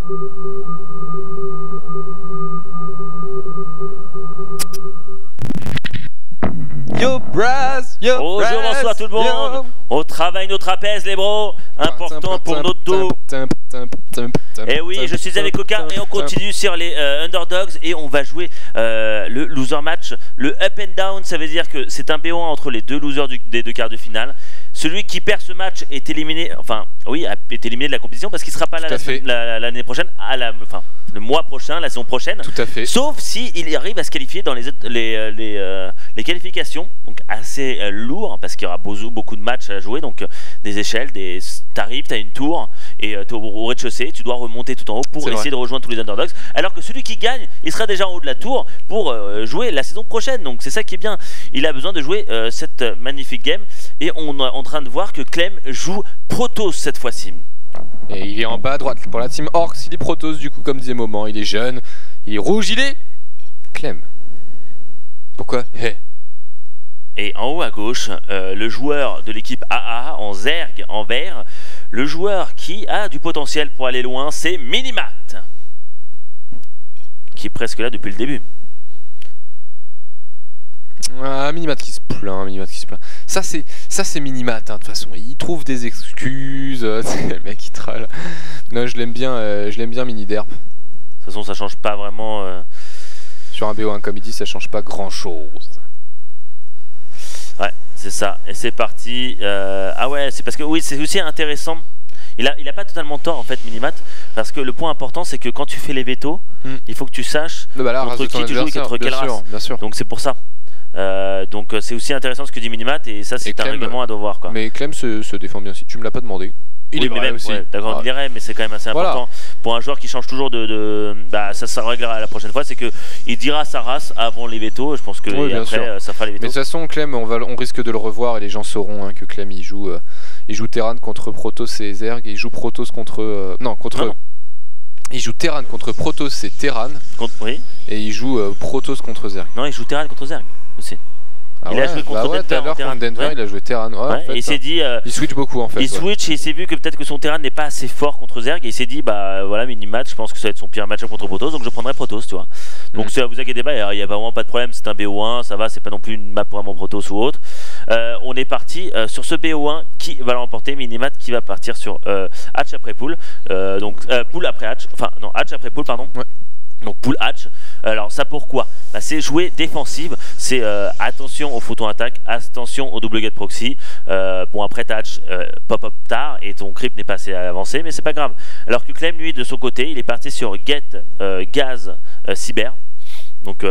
Yo Braz, yo bonjour, Braz, bonsoir tout le monde. yo. On travaille nos trapèzes les bros, important pour notre dos. Et oui, je suis avec Oka et on continue sur les underdogs et on va jouer le loser match. Le up and down, ça veut dire que c'est un BO1 entre les deux losers des deux quarts de finale. Celui qui perd ce match est éliminé, enfin oui, est éliminé de la compétition parce qu'il ne sera pas là l'année prochaine, le mois prochain, la saison prochaine. Tout à fait. Sauf s'il arrive à se qualifier dans les qualifications, donc assez lourd parce qu'il y aura beaucoup de matchs à jouer, donc des échelles, t'arrives, t'as une tour et t'es au rez-de-chaussée, tu dois remonter tout en haut pour essayer de rejoindre tous les underdogs. Alors que celui qui gagne, il sera déjà en haut de la tour pour jouer la saison prochaine. Donc c'est ça qui est bien. Il a besoin de jouer cette magnifique game et on est en train de voir que Clem joue Protoss cette fois-ci. Et il est en bas à droite pour la team Orcs, il est Protoss du coup comme disait Moment, il est jeune, il est rouge, il est Clem. Pourquoi Et en haut à gauche, le joueur de l'équipe AA en Zerg en vert, le joueur qui a du potentiel pour aller loin, c'est Minimat, qui est presque là depuis le début. Ah, Minimat qui se plaint, Ça c'est Minimat, hein, de toute façon, il trouve des excuses, c'est le mec qui trale. Non, je l'aime bien Mini-Derp. De toute façon, ça change pas vraiment. Sur un BO1 comme il dit, ça change pas grand chose. Ouais, c'est ça. Et c'est parti. Ah ouais, c'est parce que oui, c'est aussi intéressant. Il a pas totalement tort en fait, Minimat, parce que le point important c'est que quand tu fais les vétos, il faut que tu saches contre qui tu joues et contre quelle race. Bien sûr. Donc c'est pour ça. Donc c'est aussi intéressant ce que dit Minimat et ça c'est un règlement à devoir quoi. Mais Clem se défend bien aussi. Tu me l'as pas demandé. Il est même aussi. Ouais, d'accord, il irait, mais c'est quand même assez important pour un joueur qui change toujours ça réglera la prochaine fois, c'est que il dira sa race avant les vétos. Je pense que après ça fera les vétos. Mais de toute façon, Clem, on risque de le revoir et les gens sauront que Clem il joue Terran contre Protoss et Zerg et il joue Protoss contre il joue Terran contre Protoss et Terran. Oui. Et il joue Protoss contre Zerg. Non, il joue Terran contre Zerg aussi. Il a joué contre Denver, il a joué Terran. En fait, et il s'est dit. Il switch beaucoup en fait. Il switch et il s'est vu que peut-être que son Terran n'est pas assez fort contre Zerg et il s'est dit bah voilà, mini-match, je pense que ça va être son pire match contre Protoss donc je prendrai Protoss, tu vois. Donc vous inquiétez pas, il y a vraiment pas de problème, c'est un BO1, ça va, c'est pas non plus une map vraiment Protoss ou autre. On est parti sur ce BO1 qui va l'emporter, Minimat qui va partir sur hatch après pool, donc pool après hatch, enfin non, hatch après pool pardon. Ouais. Donc pull hatch, alors ça pourquoi c'est jouer défensive, c'est attention au photon attaque, attention au double gate proxy, bon après hatch pop-up tard et ton creep n'est pas assez avancé mais c'est pas grave. Alors que Clem lui de son côté il est parti sur get gaz cyber, donc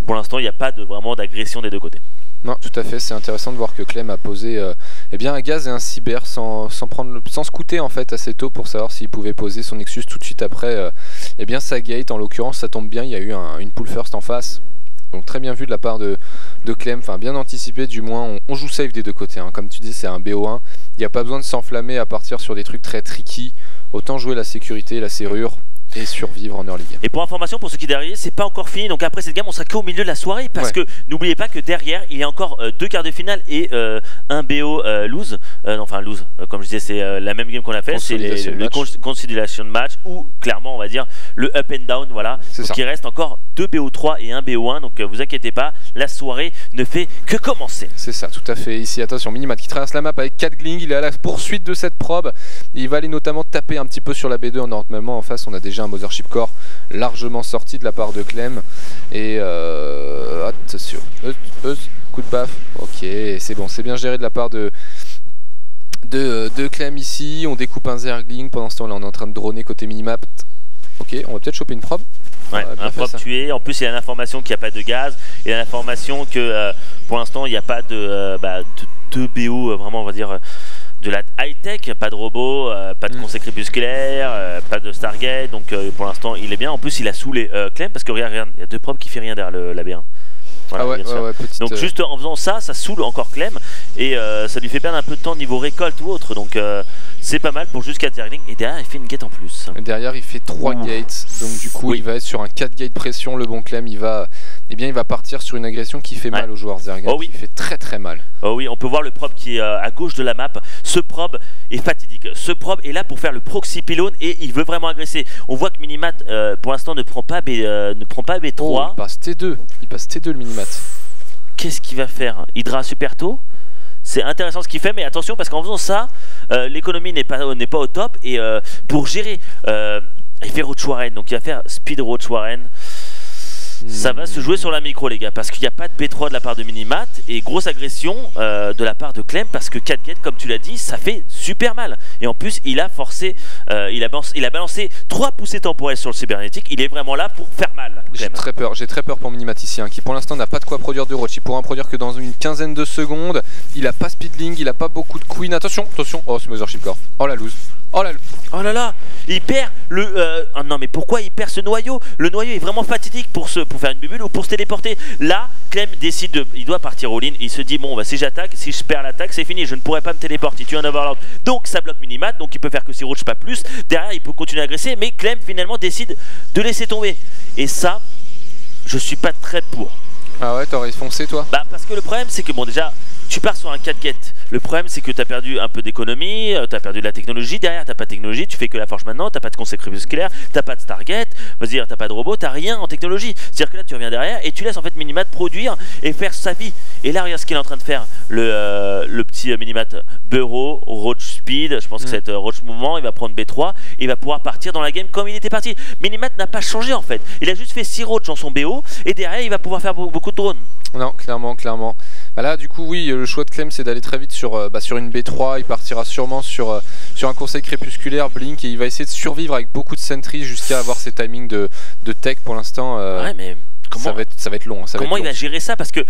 pour l'instant il n'y a pas vraiment d'agression des deux côtés. Non, tout à fait, c'est intéressant de voir que Clem a posé un gaz et un cyber sans scouter en fait assez tôt pour savoir s'il pouvait poser son Nexus tout de suite après sa gate. En l'occurrence ça tombe bien, il y a eu une pull first en face. Donc très bien vu de la part de Clem, enfin bien anticipé du moins, on joue safe des deux côtés, hein. Comme tu dis c'est un BO1, il n'y a pas besoin de s'enflammer à partir sur des trucs très tricky, autant jouer la sécurité, la serrure et survivre en early game. Et pour information pour ceux qui derrière, c'est pas encore fini, donc après cette game on sera qu'au milieu de la soirée parce que n'oubliez pas que derrière il y a encore deux quarts de finale et un BO lose, comme je disais c'est la même game qu'on a fait, c'est le Consolidation match ou clairement on va dire le up and down, voilà. Donc il reste encore deux BO3 et un BO1, donc vous inquiétez pas, la soirée ne fait que commencer. C'est ça, tout à fait. Ici attention, Minimat qui traverse la map avec 4 Gling, il est à la poursuite de cette probe, il va aller notamment taper un petit peu sur la B2, normalement en face on a déjà un Mothership Core largement sorti de la part de Clem et attention, coup de baffe, ok c'est bon, c'est bien géré de la part de Clem ici. On découpe un Zergling, pendant ce temps là on est en train de droner côté minimap. Ok, on va peut-être choper une probe. Ouais, un probe tué, en plus il y a l'information qu'il n'y a pas de gaz, et l'information que pour l'instant il n'y a pas de BO vraiment on va dire de la high-tech, pas de robot, pas de conseil crépusculaire, pas de Stargate, donc pour l'instant il est bien. En plus il a saoulé Clem parce que regarde, il y a deux probes qui fait rien derrière la B1. Voilà, donc juste en faisant ça, ça saoule encore Clem et ça lui fait perdre un peu de temps niveau récolte ou autre, donc c'est pas mal pour juste 4 Zergling. Et derrière il fait une gate en plus. Et derrière il fait 3 gates, donc du coup il va être sur un 4 gate pression, le bon Clem, il va eh bien il va partir sur une agression qui fait mal aux joueurs Zerg, oh oui. qui fait très très mal. Oh oui, on peut voir le probe qui est à gauche de la map. Ce probe est fatidique. Ce probe est là pour faire le proxy pylone et il veut vraiment agresser. On voit que Minimat pour l'instant ne prend pas B3. Oh, il passe T2. Il passe T2 le Minimat. Qu'est-ce qu'il va faire? Hydra super tôt. C'est intéressant ce qu'il fait, mais attention parce qu'en faisant ça, l'économie n'est pas au top et pour gérer, il fait Roach Warren, donc il va faire Speed Roach Warren. Ça va se jouer sur la micro les gars, parce qu'il n'y a pas de B3 de la part de Minimat et grosse agression de la part de Clem parce que 4 gates comme tu l'as dit ça fait super mal et en plus il a forcé, il a balancé 3 poussées temporelles sur le cybernétique, il est vraiment là pour faire mal. J'ai très peur pour Minimat ici, hein, qui pour l'instant n'a pas de quoi produire de Roach, il pourra en produire que dans une quinzaine de secondes, il a pas speedling, il a pas beaucoup de queen, attention, oh ce Mothership Core, oh la loose. Oh là là, il perd le... oh non mais pourquoi il perd ce noyau? Le noyau est vraiment fatidique pour faire une bubule ou pour se téléporter. Là, Clem décide de... Il doit partir all-in, il se dit bon bah si j'attaque, si je perds l'attaque c'est fini, je ne pourrai pas me téléporter, tu es un overlord. Donc ça bloque Minimat, donc il peut faire que 6 roach pas plus. Derrière il peut continuer à agresser, mais Clem finalement décide de laisser tomber. Et ça, je suis pas très pour. Ah ouais, t'aurais foncé toi? Bah parce que le problème c'est que bon déjà... Tu pars sur un 4-get. Le problème, c'est que tu as perdu un peu d'économie, tu as perdu de la technologie. Derrière, tu n'as pas de technologie, tu fais que la forge maintenant, tu n'as pas de conseil crépusculaire, tu n'as pas de Stargate, tu n'as pas de robot, tu n'as rien en technologie. C'est-à-dire que là, tu reviens derrière et tu laisses en fait Minimat produire et faire sa vie. Et là, regarde ce qu'il est en train de faire. Le petit Minimat Bureau, Roach Speed, je pense que c'est Roach Mouvement, il va prendre B3 et il va pouvoir partir dans la game comme il était parti. Minimat n'a pas changé en fait. Il a juste fait 6 Roach en son BO et derrière, il va pouvoir faire beaucoup de drones. Non, clairement. Bah là, du coup, oui, le choix de Clem, c'est d'aller très vite sur une B3. Il partira sûrement sur un conseil crépusculaire, Blink, et il va essayer de survivre avec beaucoup de sentries jusqu'à avoir ses timings de tech pour l'instant. Ouais, mais comment, ça va être long. Comment il va gérer ça? Parce que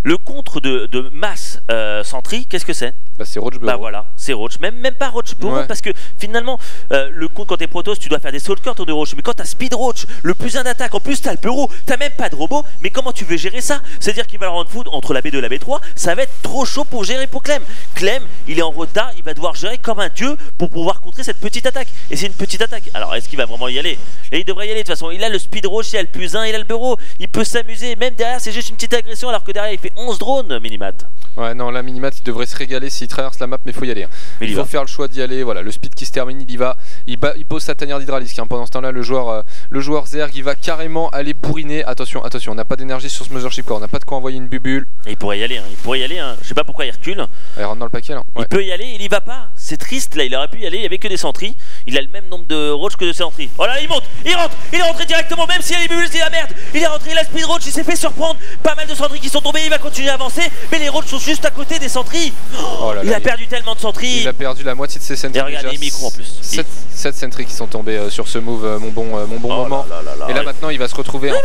le contre de masse Sentry, qu'est-ce que c'est? Bah c'est Roach Bureau. Bah voilà, c'est Roach, même pas Roach Bureau, ouais. Parce que finalement, le contre quand t'es Protoss, tu dois faire des Stalkers autour de Roach, mais quand t'as Speed Roach, le plus 1 d'attaque, en plus t'as le Bureau, t'as même pas de robot, mais comment tu veux gérer ça? C'est-à-dire qu'il va le rendre fou entre la B2 et la B3, ça va être trop chaud pour gérer pour Clem. Clem, il est en retard, il va devoir gérer comme un dieu pour pouvoir contrer cette petite attaque. Et c'est une petite attaque. Alors est-ce qu'il va vraiment y aller? Et il devrait y aller de toute façon, il a le Speed Roach, il a le plus 1, il a le Bureau, il peut s'amuser, même derrière c'est juste une petite agression alors que derrière il fait 11 drones Minimat. Ouais non, là Minimat il devrait se régaler s'il traverse la map, mais il faut y aller. Il faut faire le choix d'y aller, voilà, le speed qui se termine, il y va, il pose sa tanière d'hydralisque, hein. Pendant ce temps là le joueur Zerg il va carrément aller bourriner, attention, on n'a pas d'énergie sur ce Mothership Core, on n'a pas de quoi envoyer une bubule. Et il pourrait y aller, hein. Je sais pas pourquoi il recule. Il rentre dans le paquet là. Ouais. Il peut y aller, il y va pas, c'est triste là, il aurait pu y aller, il y avait que des sentries, il a le même nombre de roach que de sentries. Oh là il monte, il rentre, il est rentré directement, même s'il y a les bubules c'est la merde, il est rentré, il a Speed Roach, il s'est fait surprendre, pas mal de sentries qui sont tombées, il va continuer à avancer, mais les roach sont juste à côté des sentries. Oh là, il a perdu tellement de sentries. Il a perdu la moitié de ses sentries. Et regarde les micros en plus. 7 sentries qui sont tombés sur ce move, mon bon moment. Et là maintenant il va se retrouver en fait.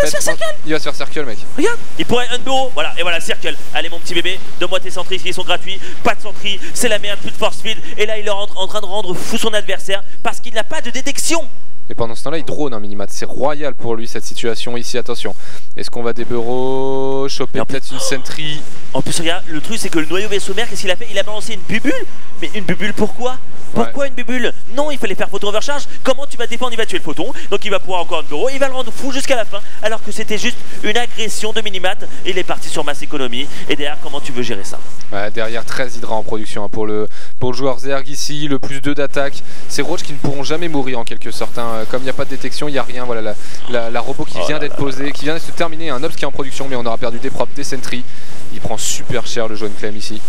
Il va se faire circle mec. Regarde, il pourrait un bureau, voilà, et voilà, circle. Allez mon petit bébé, donne-moi tes sentries, ils sont gratuits, pas de sentries, c'est la merde, plus de force field. Et là il est en train de rendre fou son adversaire parce qu'il n'a pas de détection. Et pendant ce temps-là, il drone un Minimat. C'est royal pour lui cette situation ici. Attention. Est-ce qu'on va des bureaux choper peut-être une sentry? En plus, regarde, le truc c'est que le noyau vaisseau mère, qu'est-ce qu'il a fait? Il a balancé une bubule. Mais une bubule pourquoi? Pourquoi une bubule? Non, il fallait faire photon overcharge. Comment tu vas défendre? Il va tuer le photon. Donc il va pouvoir encore un bureau. Il va le rendre fou jusqu'à la fin. Alors que c'était juste une agression de Minimat. Il est parti sur masse économie. Et derrière, comment tu veux gérer ça? Ouais, derrière 13 hydra en production hein, pour le joueur Zerg ici. Le plus 2 d'attaque. C'est Roach qui ne pourront jamais mourir en quelque sorte. Hein. Comme il n'y a pas de détection, il n'y a rien. Voilà la robot qui vient d'être posée, qui vient de se terminer. Un Obs qui est en production, mais on aura perdu des props, des sentries. Il prend super cher le jaune Clem ici.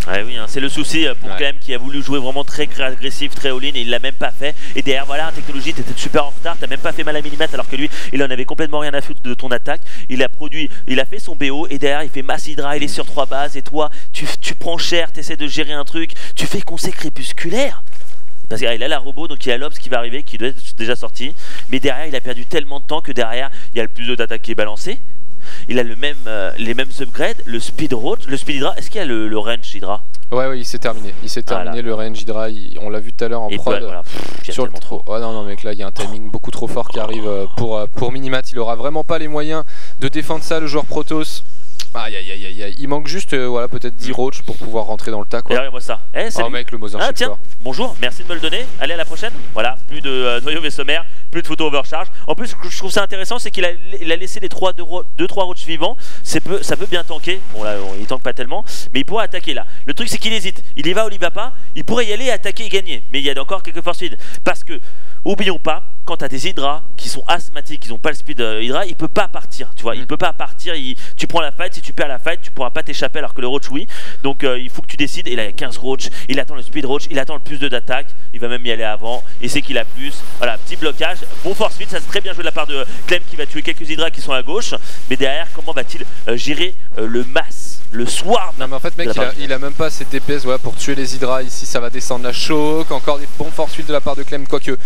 Ouais, oui, hein, c'est le souci pour Clem qui a voulu jouer vraiment très agressif, très all-in et il l'a même pas fait. Et derrière, voilà, en technologie, t'étais super en retard, t'as même pas fait mal à Minimat alors que lui, il en avait complètement rien à foutre de ton attaque. Il a fait son BO et derrière, il fait masse hydra, il est sur 3 bases et toi, tu prends cher, t'essaies de gérer un truc, tu fais conseil crépusculaire. Parce qu'il a la robot, donc il y a l'Obs qui va arriver, qui doit être déjà sorti. Mais derrière, il a perdu tellement de temps que derrière, il y a le plus d'attaque qui est balancé. Il a les mêmes upgrades, le Speed Roach, le Speed Hydra. Est-ce qu'il y a le range Hydra? Ouais, il s'est terminé. Il s'est terminé le range Hydra. On l'a vu tout à l'heure en prod. Voilà, sur le trop. Oh non, mec, là il y a un timing beaucoup trop fort qui arrive pour Minimat. Il aura vraiment pas les moyens de défendre ça, le joueur Protoss. Aïe aïe aïe aïe, il manque juste voilà, peut-être 10 roach pour pouvoir rentrer dans le tas quoi. Regarde-moi ça. Oh mec, le Mothership tiens, Core. Bonjour, merci de me le donner. Allez, à la prochaine. Voilà, plus de noyau vaisseau-mère, plus de photo overcharge. En plus, ce que je trouve ça intéressant, c'est qu'il a laissé les 2-3 roach suivants. Ça peut bien tanker. Bon là, il tank pas tellement, mais il pourra attaquer là. Le truc, c'est qu'il hésite. Il y va ou il y va pas. Il pourrait y aller, attaquer et gagner. Mais il y a encore quelques force feed. Parce que, oublions pas, quand tu as des hydras qui sont asthmatiques, ils n'ont pas le speed hydra, il peut pas partir, tu vois, il peut pas partir, tu prends la fight, si tu perds la fight, tu pourras pas t'échapper alors que le roach oui, donc il faut que tu décides, et là il y a 15 roach, il attend le speed roach, il attend le plus d'attaque, il va même y aller avant, et c'est qu'il a plus, voilà, petit blocage, bon force feed, ça c'est très bien joué de la part de Clem qui va tuer quelques hydras qui sont à gauche, mais derrière comment va-t-il gérer le mass, le swarm? Non mais en fait mec il a même pas assez de DPS ouais, pour tuer les hydras, ici ça va descendre la choke, encore des bons force feed de la part de Clem, quoique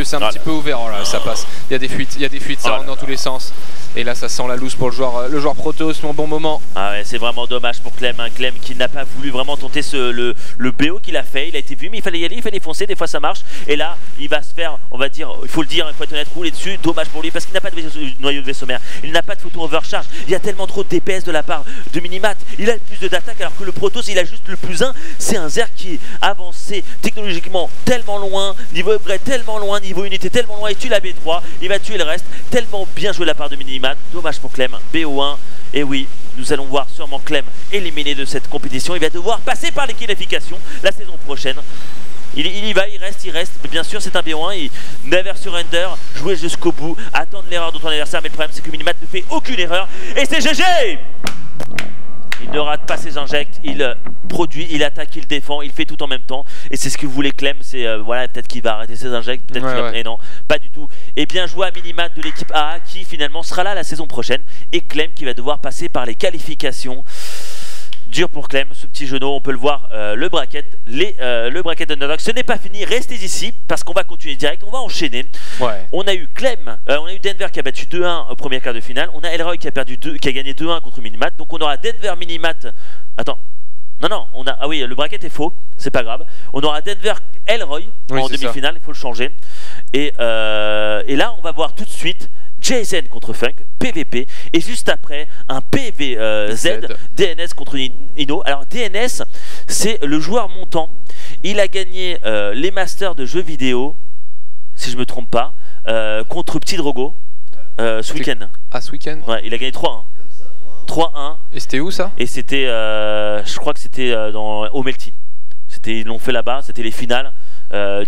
c'est un petit peu ouvert, oh là, ça passe. Il y a des fuites, ça rentre dans tous les sens. Et là ça sent la loose pour le joueur Protoss, mon bon moment. Ah ouais, c'est vraiment dommage pour Clem, hein. Clem qui n'a pas voulu vraiment tenter le BO qu'il a fait, il a été vu mais il fallait y aller, il fallait foncer, des fois ça marche. Et là il va se faire, on va dire, il faut le dire, il faut être honnête, rouler dessus, dommage pour lui parce qu'il n'a pas de noyau de vaisseau mère, il n'a pas de photo overcharge, il y a tellement trop de DPS de la part de Minimat, il a le plus d'attaque alors que le Protoss il a juste le plus 1, c'est un Zerg qui est avancé technologiquement tellement loin, niveau upgrade tellement loin, niveau unité tellement loin, il tue la B3, il va tuer le reste, tellement bien joué de la part de Minimat, dommage pour Clem, BO1, et oui, nous allons voir sûrement Clem éliminé de cette compétition, il va devoir passer par les qualifications la saison prochaine. Il y va, il reste, mais bien sûr c'est un B1, il never surrender, jouer jusqu'au bout, attendre l'erreur de ton adversaire, mais le problème c'est que Minimat ne fait aucune erreur, et c'est GG! Il ne rate pas ses injects, il produit, il attaque, il défend, il fait tout en même temps. Et c'est ce que voulait Clem, c'est voilà, peut-être qu'il va arrêter ses injects, peut-être qu'il va... Et non, pas du tout. Et bien joué à Minimat de l'équipe AA qui finalement sera là la saison prochaine. Et Clem qui va devoir passer par les qualifications. Dur pour Clem, ce petit genou, on peut le voir, le bracket d'Underdog. Ce n'est pas fini, restez ici parce qu'on va continuer direct, on va enchaîner. Ouais. On a eu Clem, on a eu Denver qui a battu 2-1 au premier quart de finale. On a Elroy qui a gagné 2-1 contre Minimat. Donc on aura Denver Minimat. Attends. Non, on a. Ah oui, le bracket est faux, c'est pas grave. On aura Denver Elroy en demi-finale, il faut le changer. Et là, on va voir tout de suite Jason contre Funk, PVP, et juste après un PVZ, DNS contre Ino. Alors DNS, c'est le joueur montant. Il a gagné les masters de jeux vidéo, si je me trompe pas, contre Petit Drogo ce week-end. Ah, ce week-end? Ouais, il a gagné 3-1. 3-1. Et c'était où ça? Et c'était, je crois que c'était au Melty. Ils l'ont fait là-bas, c'était les finales.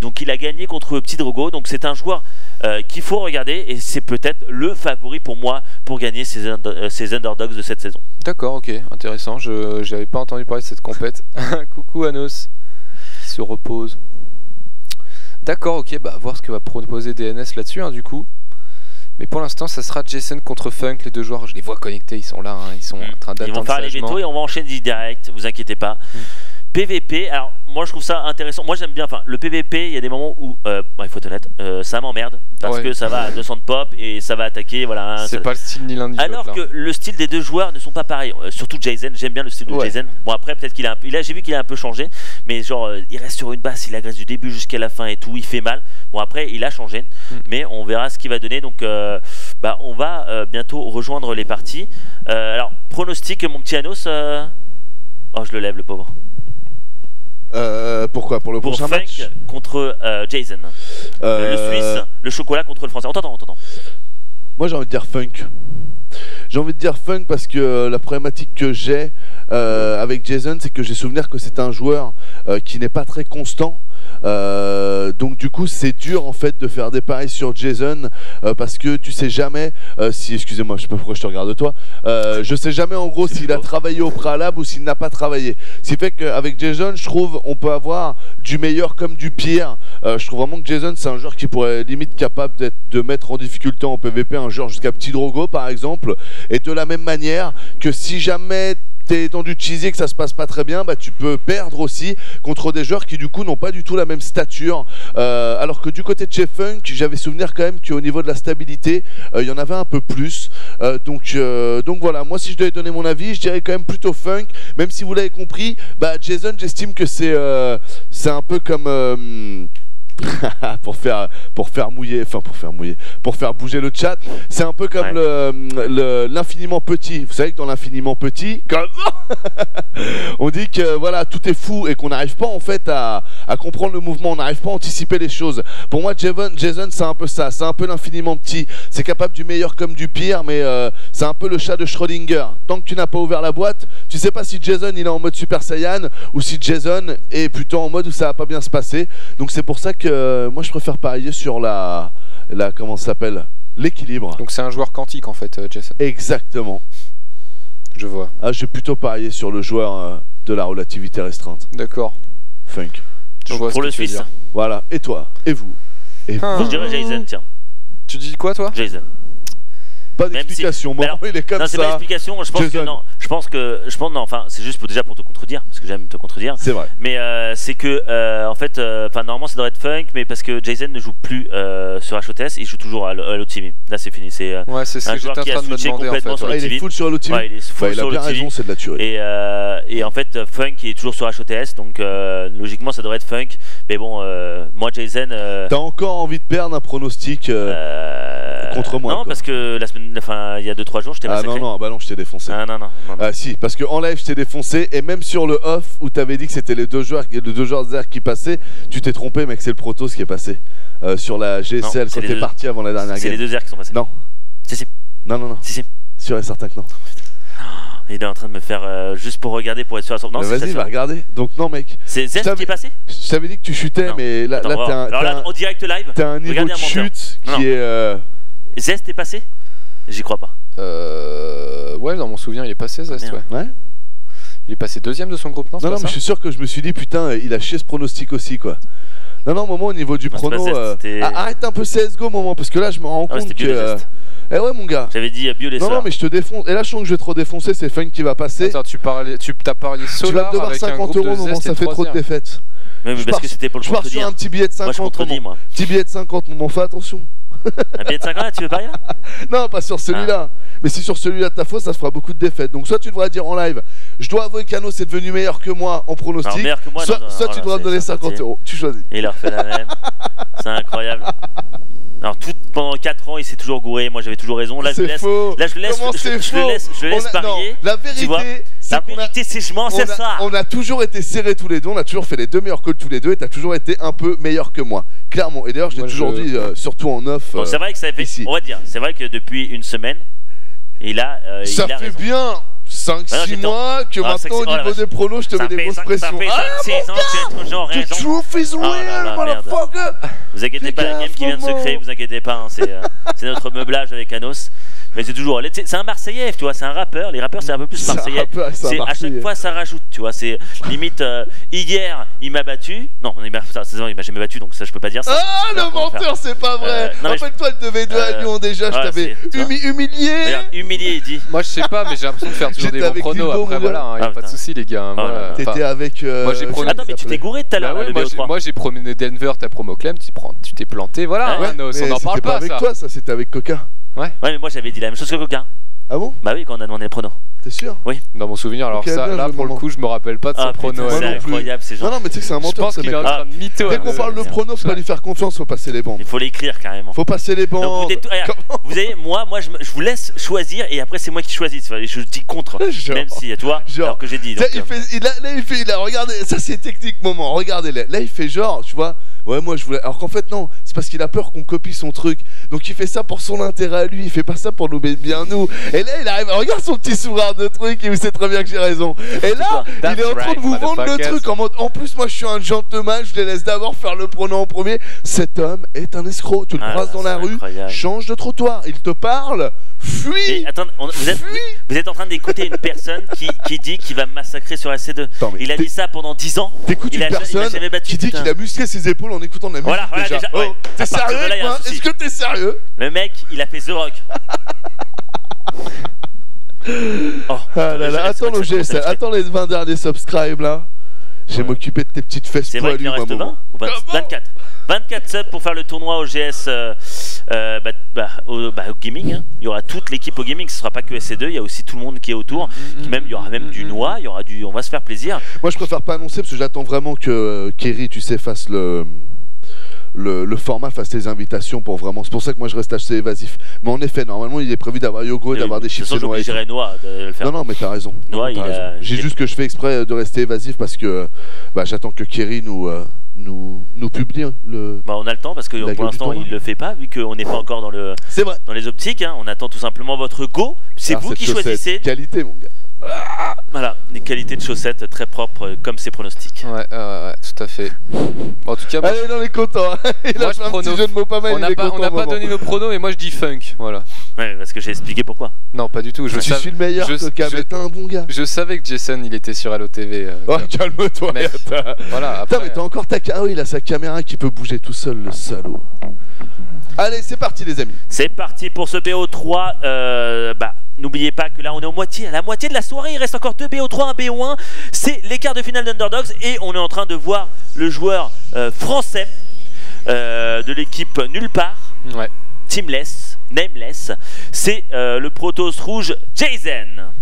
Donc il a gagné contre Petit Drogo. Donc c'est un joueur qu'il faut regarder et c'est peut-être le favori pour moi pour gagner ces underdogs de cette saison. D'accord, ok, intéressant. Je n'avais pas entendu parler de cette compète. Coucou Anos, qui se repose. D'accord, ok, bah voir ce que va proposer DNS là-dessus du coup. Mais pour l'instant, ça sera Jason contre Funk, les deux joueurs. Je les vois connectés, ils sont là, ils sont en train d'attendre. Ils vont faire les vétos et on va enchaîner direct, vous inquiétez pas. PVP, alors moi je trouve ça intéressant, moi j'aime bien, enfin le PVP, il y a des moments où, il faut être honnête, ça m'emmerde, parce que ça va à 200 de pop et ça va attaquer, voilà. C'est pas le style ni l'un ni l'autre. Alors que le style des deux joueurs ne sont pas pareils, surtout Jason, j'aime bien le style de Jason. Bon après peut-être qu'il a, j'ai vu qu'il a un peu changé, mais genre il reste sur une base, il agresse du début jusqu'à la fin et tout, il fait mal. Bon après il a changé, mais on verra ce qu'il va donner, donc on va bientôt rejoindre les parties. Alors pronostic mon petit Anos, oh je le lève le pauvre. Pourquoi? Pour le prochain match contre Jason. Le Suisse, le chocolat contre le Français. On t'entend. Moi j'ai envie de dire Funk. J'ai envie de dire Funk parce que la problématique que j'ai avec Jason, c'est que j'ai souvenir que c'est un joueur qui n'est pas très constant. Donc du coup c'est dur en fait de faire des paris sur Jason parce que tu sais jamais si, excusez-moi, je sais pas pourquoi je te regarde toi, je sais jamais en gros s'il a travaillé au préalable ou s'il n'a pas travaillé. Ce qui fait qu'avec Jason je trouve on peut avoir du meilleur comme du pire. Je trouve vraiment que Jason c'est un joueur qui pourrait limite capable de mettre en difficulté en PVP un joueur jusqu'à Petit Drogo par exemple, et de la même manière que si jamais t'es dans du cheesy et que ça se passe pas très bien, bah tu peux perdre aussi contre des joueurs qui du coup n'ont pas du tout la même stature. Alors que du côté de chez Funk, j'avais souvenir quand même qu'au niveau de la stabilité, il y en avait un peu plus. Donc voilà, moi si je devais donner mon avis, je dirais quand même plutôt Funk, même si vous l'avez compris, bah Jason j'estime que c'est un peu comme pour faire mouiller, pour faire bouger le chat. C'est un peu comme l'infiniment petit. Vous savez que dans l'infiniment petit, on dit que voilà, tout est fou et qu'on n'arrive pas en fait à comprendre le mouvement, on n'arrive pas à anticiper les choses. Pour moi, Jason, c'est un peu ça, c'est un peu l'infiniment petit. C'est capable du meilleur comme du pire, mais c'est un peu le chat de Schrödinger. Tant que tu n'as pas ouvert la boîte, tu sais pas si Jason il est en mode Super Saiyan ou si Jason est plutôt en mode où ça va pas bien se passer. Donc c'est pour ça que moi je préfère parier sur la comment ça s'appelle, l'équilibre. Donc c'est un joueur quantique en fait, Jason. Exactement. Je vois. Ah, je vais plutôt parier sur le joueur de la relativité restreinte. D'accord. Funk. Pour le Suisse. Voilà. Et toi? Et vous? Et vous? Je dirais Jason, tiens. Tu dis quoi toi? Jason. Pas d'explication, moi il est comme ça. Non, c'est pas d'explication, je pense Jason. Que non. Je pense non, enfin, c'est juste déjà pour te contredire, parce que j'aime te contredire. C'est vrai. Mais c'est que, en fait, normalement ça devrait être Funk, mais parce que Jason ne joue plus sur HOTS, il joue toujours à l'O-TV. Là c'est fini, c'est ouais, c'est ce un que joueur qui a switché complètement sur il est full sur l'O-TV. Ouais, il est full il a sur bien raison, c'est de la tuerie. Et en fait, Funk est toujours sur HOTS, donc logiquement ça devrait être Funk. Mais bon, moi Jason... T'as encore envie de perdre un pronostic contre moi? Non, parce que il y a 2-3 jours je t'ai massacré. Ah non, bah non, je t'ai défoncé. Ah non. Ah si, parce qu'en live je t'ai défoncé, et même sur le off où t'avais dit que c'était les deux joueurs Zerg qui passaient, tu t'es trompé mec, c'est le Protoss qui est passé. Sur la GSL non, quand t'es parti avant la dernière game. C'est les deux Zerg qui sont passés. Non. Si. Non. Si. Sûr et certain que non. Il est en train de me faire juste pour regarder, pour être sûr à son... Non, vas-y, va regarder. Donc non mec. C'est Zest qui est passé? Je t'avais dit que tu chutais, mais là t'as en direct live. T'as un niveau de chute qui est... Zest est passé? J'y crois pas. Ouais, dans mon souvenir, il est passé, Zest, ouais. Il est passé deuxième de son groupe, non? Non, mais je suis sûr que je me suis dit, putain, il a chié ce pronostic aussi, quoi. Non, Momo, au niveau du prono... arrête un peu CSGO, Momo, parce que là, je me rends compte que... Eh ouais, mon gars. J'avais dit bio les Non, mais je te défonce. Et là, je sens que je vais trop défoncer, c'est Funk qui va passer. Attends, t'as parié Solar. Tu vas me devoir 50 €, Momo, ça fait trop de défaites. Mais parce que c'était pour le contredire. Je pars sur un petit billet de 50, Momo. Petit billet de 50, Momo, fais attention. Un billet de 50 là, tu veux parier là? Non, pas sur celui-là. Mais si sur celui-là de ta faute, ça se fera beaucoup de défaites. Donc soit tu devras dire en live, je dois avouer qu'Ano c'est devenu meilleur que moi en pronostic. Alors, meilleur que moi, soit tu dois me donner 50 €. Tu choisis. Et il leur fait la même. C'est incroyable. Alors pendant 4 ans il s'est toujours gouré, moi j'avais toujours raison. Là je le laisse. Là je le laisse. Je le laisse parier. Non, la vérité, c'est je m'en sais ça. On a toujours été serrés tous les deux, on a toujours fait les deux meilleurs calls tous les deux et t'as toujours été un peu meilleur que moi. Clairement. Et d'ailleurs je l'ai toujours dit, surtout en off. Bon, c'est vrai que ça fait. On va dire, c'est vrai que depuis une semaine, ça fait raison. Bien 5-6 mois que maintenant au niveau des pronos je te mets des grosses pressions. Ça fait 5-6 ans que tu as toujours raison. The truth is real, motherfucker. Vous inquiétez pas, la game qui vient de se créer, vous inquiétez pas, c'est notre meublage avec Anos. Mais c'est toujours, c'est un Marseillais, tu vois, c'est un rappeur. Les rappeurs c'est un peu plus Marseillais. C'est à chaque fois ça rajoute, tu vois. C'est limite hier il m'a battu. Non, il m'a jamais battu, donc ça je peux pas dire ça. Ah le menteur, c'est pas vrai. Rappelle-toi le 2v2 à Lyon déjà, je t'avais humilié. Humilié, il dit. Moi je sais pas, mais j'ai l'impression de faire toujours des bons pronos. Après voilà, y a pas de souci les gars. T'étais avec. Moi j'ai promis. Attends, mais tu t'es gouré tout à l'heure. Moi j'ai promis Denver, t'as promo Clem, tu t'es planté, voilà. On n'en parle pas. C'était pas avec toi, ça c'était avec Coca. Ouais, mais moi j'avais dit la même chose que Coca. Ah bon? Bah oui, quand on a demandé les pronos. T'es sûr? Oui. Dans mon souvenir, alors ça, là pour le coup, je me rappelle pas de son prono. C'est incroyable ces gens. Non, mais tu sais que c'est un menteur. Je pense qu'il est en train de mytho. Dès qu'on parle de prono, faut pas lui faire confiance, faut passer les bandes. Il faut l'écrire carrément. Faut passer les bandes. Vous savez, moi je vous laisse choisir et après c'est moi qui choisis. Je dis contre, même si, tu vois, alors que j'ai dit. Là, il a regardé, ça c'est technique moment, regardez-les. Là, il fait genre, tu vois. Ouais, moi je voulais. Alors qu'en fait, non, c'est parce qu'il a peur qu'on copie son truc. Donc il fait ça pour son intérêt à lui, il fait pas ça pour nous mettre bien nous. Et là, il arrive, regarde son petit sourire de truc, et vous savez très bien que j'ai raison. Et là, il est en train de vous vendre le truc en mode en plus, moi je suis un gentleman, je les laisse d'abord faire le pronom en premier. Cet homme est un escroc. Tu le croises dans la rue, change de trottoir, il te parle, fuis. Attends, vous êtes en train d'écouter une personne qui dit qu'il va me massacrer sur SC2. Il a dit ça pendant 10 ans. T'écoutes une personne qui dit qu'il a musclé ses épaules en écoutant de la musique déjà. Oh, t'es sérieux? Est-ce que t'es sérieux? Le mec, il a fait The Rock. Attends le GSL, attends les 20 derniers subscribes là. Je vais m'occuper de tes petites fesses poilues. C'est vrai qu'il en reste 20 ou 24. 24 subs pour faire le tournoi au GS au gaming. Hein. Il y aura toute l'équipe au gaming, ce sera pas que SC2, il y a aussi tout le monde qui est autour. Il y aura même du noix, il y aura on va se faire plaisir. Moi je préfère pas annoncer parce que j'attends vraiment que Kerry, tu sais, fasse le format fasse les invitations pour vraiment. C'est pour ça que moi je reste assez évasif. Mais en effet, normalement il est prévu d'avoir Yogo, d'avoir des chiffres. De toute façon, j'obligerais Noah de le faire. Non, mais t'as raison. Noah, J'ai juste que je fais exprès de rester évasif parce que j'attends que Kerry nous publie le. On a le temps parce que pour l'instant il le fait pas vu qu'on n'est pas encore dans le. C'est vrai. Dans les optiques. Hein. On attend tout simplement votre go. C'est vous qui choisissez. Qualité, mon gars. Voilà, des qualités de chaussettes très propres comme ses pronostics. Ouais, tout à fait. En tout cas, allez, on est content. Il a fait un petit jeu de mots pas mal. On n'a pas donné nos pronos, mais moi je dis funk, voilà. Ouais, parce que j'ai expliqué pourquoi. Non, pas du tout. Je suis le meilleur. T'es un bon gars. Je savais que Jason il était sur Allo TV. Ouais, calme-toi. Voilà. Putain, mais t'as encore ta. Ah oui, il a sa caméra qui peut bouger tout seul, le salaud. Allez, c'est parti, les amis. C'est parti pour ce BO3. N'oubliez pas que là on est à la moitié de la soirée, il reste encore 2 BO3, un BO1, c'est les quarts de finale d'Underdogs et on est en train de voir le joueur français de l'équipe Nulle Part, Teamless, Nameless, c'est le Protoss rouge Jason.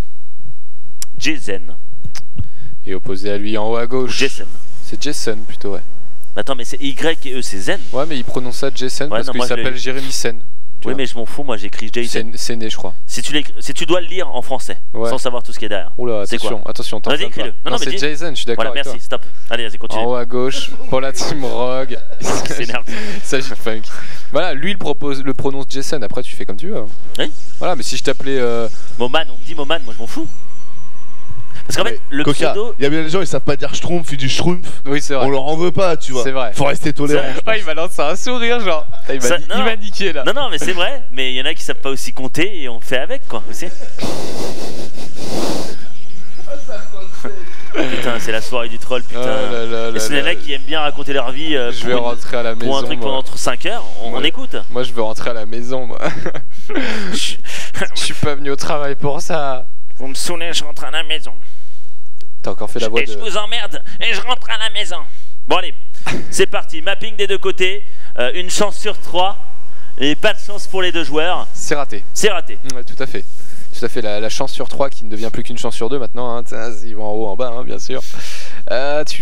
Et opposé à lui en haut à gauche. Jason. C'est Jason plutôt, ouais. Attends, mais c'est Y et E, c'est Zen. Ouais, mais il prononce ça Jason parce qu'il s'appelle Jérémy Sen. Oui, mais je m'en fous, moi j'écris Jason. C'est né, je crois. Si tu dois le lire en français, sans savoir tout ce qu'il y a derrière. Oula, attention, vas-y, écris-le. Non, c'est Jason, je suis d'accord. Voilà, merci, stop. Allez, vas-y, continue. En haut à gauche, pour la team Rogue. Ça, j'ai funk. Voilà, lui il le prononce Jason, après tu fais comme tu veux. Oui. Voilà, mais si je t'appelais. Moman, on me dit Moman, moi je m'en fous. Parce qu'en fait, le pseudo. Il y a bien des gens, ils savent pas dire Schtroumpf, ils disent Schtroumpf. Oui, c'est vrai. On leur en veut pas, tu vois. C'est vrai. Faut rester tolérant. Il m'a lancé un sourire, genre. Il m'a niqué là. Non, mais c'est vrai. Mais il y en a qui savent pas aussi compter et on fait avec, quoi. Aussi. Putain, c'est la soirée du troll, putain. Et c'est des mecs qui aiment bien raconter leur vie je vais rentrer à la maison, pour un truc pendant 5 heures. On écoute. Moi, je veux rentrer à la maison, moi. Je suis pas venu au travail pour ça. Vous me saoulez, je rentre à la maison. T'as encore fait la voix de... je vous emmerde et je rentre à la maison. Bon allez, c'est parti, mapping des deux côtés, une chance sur 3 et pas de chance pour les deux joueurs. C'est raté. C'est raté. Ouais, tout à fait. Tout à fait, la chance sur 3 qui ne devient plus qu'une chance sur 2 maintenant, hein. Ils vont en haut, en bas, hein, bien sûr.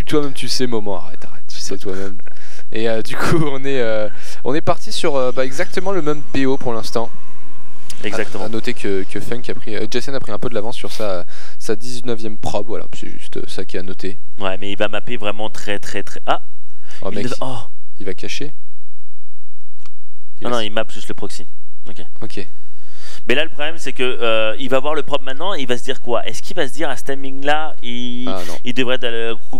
Toi-même tu sais, Momo, arrête, tu sais toi-même. Et du coup, on est parti sur exactement le même BO pour l'instant. Exactement. À noter que Funk Jason a pris un peu de l'avance sur sa 19e probe, voilà, c'est juste ça qui est à noter. Ouais, mais il va mapper vraiment très. Ah oh, mec, il va cacher. Non, il mappe juste le proxy. Ok. Mais là, le problème, c'est que il va voir le probe maintenant et il va se dire quoi? Est-ce qu'il va se dire à ce timing-là, il devrait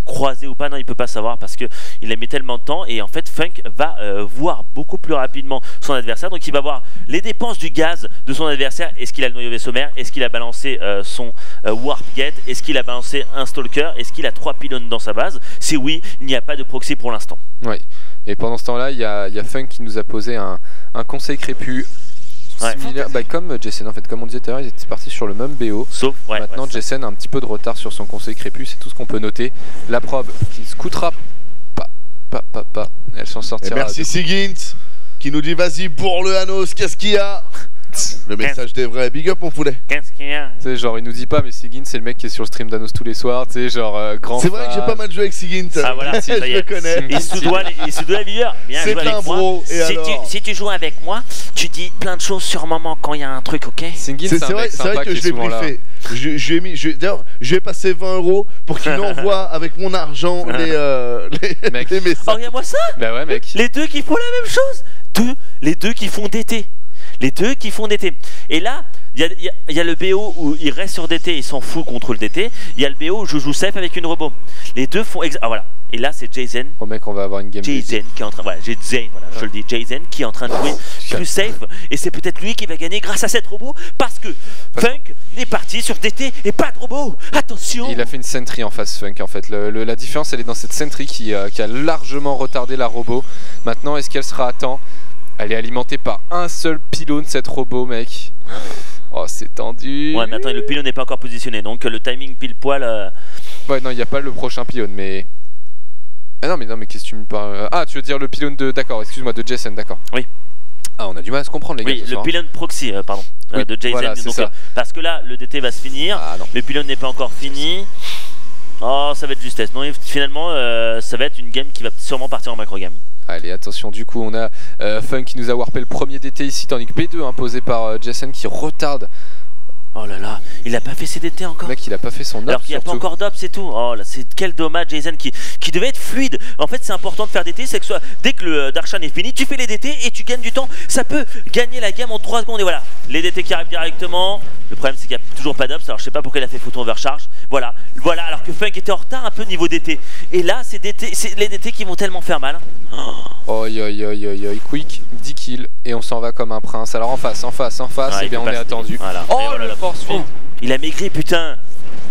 croiser ou pas? Non, il peut pas savoir parce que il a mis tellement de temps et en fait, Funk va voir beaucoup plus rapidement son adversaire. Donc, il va voir les dépenses du gaz de son adversaire. Est-ce qu'il a le noyau vaisseau mère? Est-ce qu'il a balancé son warp gate? Est-ce qu'il a balancé un stalker? Est-ce qu'il a 3 pylônes dans sa base? Si oui, il n'y a pas de proxy pour l'instant. Oui. Et pendant ce temps-là, il y a Funk qui nous a posé un conseil crépu. Similaire, comme Jason en fait, comme on disait tout à l'heure, ils étaient partis sur le même BO. Sauf maintenant Jason a un petit peu de retard sur son conseil crépu, c'est tout ce qu'on peut noter. La probe qui se coûtera pas. Elle s'en sortira. Et merci Sigint qui nous dit vas-y pour le Hanos, qu'est-ce qu'il y a? Le message des vrais, big up mon poulet. Qu'est-ce qu'il y a? Tu sais, genre il nous dit pas, mais Sigint c'est le mec qui est sur le stream d'Anos tous les soirs, tu sais, genre grand. C'est vrai que j'ai pas mal joué avec Sigint. Ah voilà, je le connais. Il se doit la vieilleur. C'est un bro. Si tu joues avec moi, tu dis plein de choses sur moment quand il y a un truc, ok? C'est vrai que je l'ai briefé. D'ailleurs, je vais passer 20 € pour qu'il m'envoie avec mon argent les messages. Oh, regarde-moi ça! Bah ouais, mec. Les deux qui font la même chose! Les deux qui font DT. Et là, il y a le BO où il reste sur DT, il s'en fout contre le DT. Il y a le BO où je joue safe avec une robot. Les deux font voilà. Et là, c'est Jason. Oh mec, on va avoir une game. Jason qui est en train. Voilà, j'ai Zane, voilà, je te le dis. Jason qui est en train de jouer plus safe. Et c'est peut-être lui qui va gagner grâce à cette robot. Parce que Funk est parti sur DT et pas de robot. Attention! Il a fait une sentry en face, Funk en fait. La différence, elle est dans cette sentry qui a largement retardé la robot. Maintenant, est-ce qu'elle sera à temps? Elle est alimentée par un seul pylône, cette robot, mec. Oh, c'est tendu. Ouais, mais attends, le pylône n'est pas encore positionné, donc le timing pile poil. Ouais, non, il n'y a pas le prochain pylône, mais. Ah non, mais qu'est-ce que tu me parles? Ah, tu veux dire le pylône de. D'accord, excuse-moi, de Jason, d'accord. Oui. Ah, on a du mal à se comprendre, les gars. Oui, le pylône proxy, pardon, oui, de Jason. Voilà, donc, parce que là, le DT va se finir. Ah, non. Le pylône n'est pas encore fini. Oh, ça va être justesse. Non, finalement, ça va être une game qui va sûrement partir en macro game. Allez, attention, du coup, on a Funk qui nous a warpé le premier DT ici, tandis que B2 imposé par Jason qui retarde. Oh là là, il a pas fait ses DT encore. Le mec, il a pas fait son up. Alors qu'il n'y a pas encore d'op, c'est tout. Oh là, c'est quel dommage, Jason qui devait être fluide. En fait, c'est important de faire DT, c'est que dès que le Darshan est fini, tu fais les DT et tu gagnes du temps. Ça peut gagner la game en 3 secondes. Et voilà, les DT qui arrivent directement. Le problème, c'est qu'il n'y a toujours pas d'ops. Alors, je sais pas pourquoi il a fait photo overcharge. Voilà, alors que Funk était en retard un peu niveau DT. Et là, c'est les DT qui vont tellement faire mal. Oh, quick, 10 kills et on s'en va comme un prince. Alors en face, Ouais, et bien on est attendu. Voilà. Oh, voilà, le force feed. Il a maigri, putain.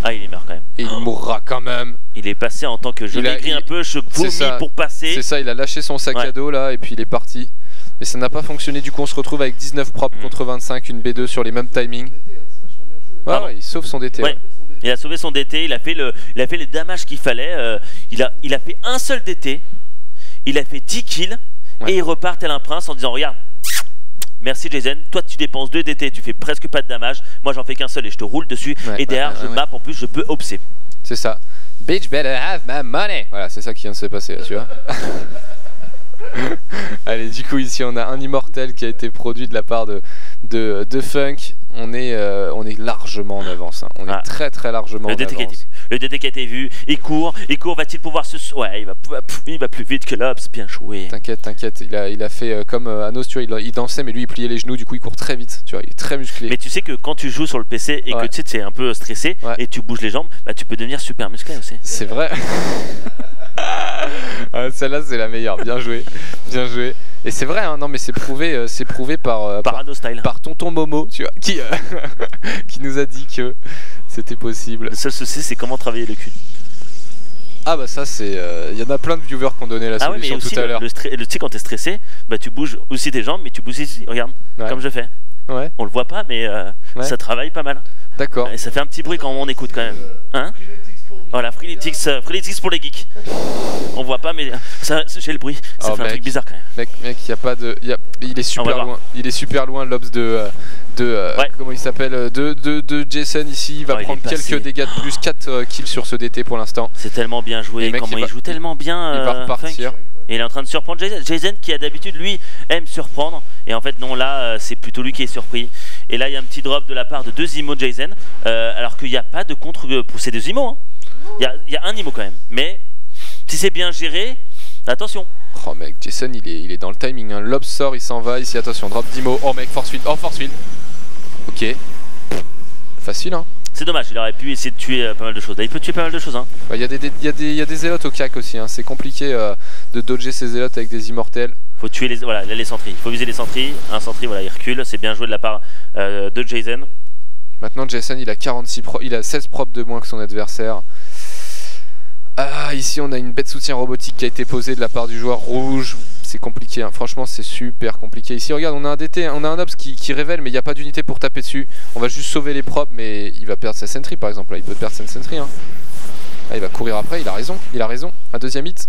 Ah, il est mort quand même. Et il mourra quand même. Il est passé en tant que je maigris un peu, je vomis pour passer. C'est ça, il a lâché son sac à dos là et puis il est parti. Et ça n'a pas fonctionné, du coup on se retrouve avec 19 propres contre 25, une B2 sur les mêmes timings. Ouais, il sauve son DT. Ouais. Il a sauvé son DT, il a fait les damages qu'il fallait. Il a fait un seul DT, il a fait 10 kills et il repart tel un prince en disant regarde, merci Jason, toi tu dépenses 2 DT, tu fais presque pas de damage, moi j'en fais qu'un seul et je te roule dessus et derrière je map en plus, je peux obser. C'est ça. Bitch better have my money. Voilà, c'est ça qui vient de se passer là, tu vois. Allez, du coup ici on a un immortel qui a été produit de la part de Funk. On est largement en avance, hein. On est très largement en avance. Le DT qui a été vu, il court, va-t-il pouvoir se... Ouais, il va plus vite que l'Obs, bien joué. T'inquiète, il a fait comme Anos, tu vois, il dansait mais lui il pliait les genoux, du coup il court très vite, tu vois, il est très musclé. Mais tu sais que quand tu joues sur le PC et que tu sais c'est un peu stressé et tu bouges les jambes, bah tu peux devenir super musclé aussi. C'est vrai. Celle-là c'est la meilleure, bien joué. Et c'est vrai, hein, non mais c'est prouvé par Anostyle. Par tonton Momo, tu vois, qui nous a dit que c'était possible. Le seul souci c'est comment travailler le cul. Ah bah ça c'est, il y en a plein de viewers qui ont donné la solution tout à l'heure. Tu sais quand t'es stressé, bah tu bouges aussi tes jambes, mais tu bouges ici, regarde, comme je fais. Ouais. On le voit pas, mais ça travaille pas mal. D'accord. Et ça fait un petit bruit quand on écoute quand même. Hein? Voilà, Freeletics pour les geeks. On voit pas, mais j'ai le bruit. Ça fait un truc bizarre quand même. Mec, y a pas de, il est super loin. Il est super loin, l'Obs comment il s'appelle, de Jason ici. Il va prendre quelques dégâts de plus, 4 kills sur ce DT pour l'instant. C'est tellement bien joué. Comment il joue tellement bien. Il va repartir. Funk. Et il est en train de surprendre Jason qui a d'habitude lui aime surprendre. Et en fait non, là c'est plutôt lui qui est surpris. Et là il y a un petit drop de la part de 2 IMO de Jason. Alors qu'il n'y a pas de contre pour ces 2 IMO. Hein. Il y a un IMO quand même. Mais si c'est bien géré, attention. Oh mec, Jason il est dans le timing. Hein. L'Obs sort, il s'en va. Ici attention, drop d'IMO. Oh mec, force field. Ok. Facile hein. C'est dommage, il aurait pu essayer de tuer pas mal de choses. Là, il peut tuer pas mal de choses. Hein. Il y a des zélotes au CAC aussi. Hein. C'est compliqué de dodger ces zélotes avec des immortels. Faut tuer les sentries. Il faut viser les sentries. Un sentry, voilà, il recule. C'est bien joué de la part de Jason. Maintenant, Jason, il a 16 propres de moins que son adversaire. Ah, ici, on a une bête soutien robotique qui a été posée de la part du joueur rouge. C'est compliqué, hein. Franchement c'est super compliqué. Ici regarde, on a un DT, on a un Obs qui révèle mais il n'y a pas d'unité pour taper dessus. On va juste sauver les propres mais il va perdre sa sentry par exemple. Là, il peut perdre sa sentry hein. Ah, il va courir après, il a raison. Un deuxième hit.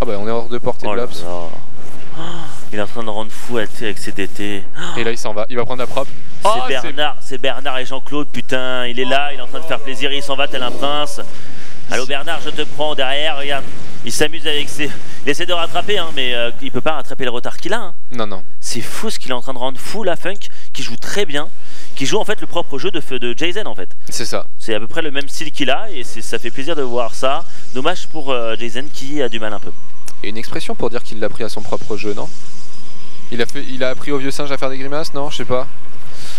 Ah bah on est hors de portée de l'Obs. Il est en train de rendre fou avec ses DT. Et là il s'en va, il va prendre la propre. C'est Bernard et Jean-Claude, putain, il est là, il est en train de faire plaisir, il s'en va tel un prince. Allô Bernard, je te prends derrière, regarde. Il s'amuse avec ses... Il essaie de rattraper, hein, mais il peut pas rattraper le retard qu'il a. Hein. Non. C'est fou ce qu'il est en train de rendre fou, la Funk, qui joue très bien, qui joue en fait le propre jeu de Jason en fait. C'est ça. C'est à peu près le même style qu'il a et ça fait plaisir de voir ça. Dommage pour Jason qui a du mal un peu. Et une expression pour dire qu'il l'a pris à son propre jeu, non? Il a appris au vieux singe à faire des grimaces, non? Je sais pas.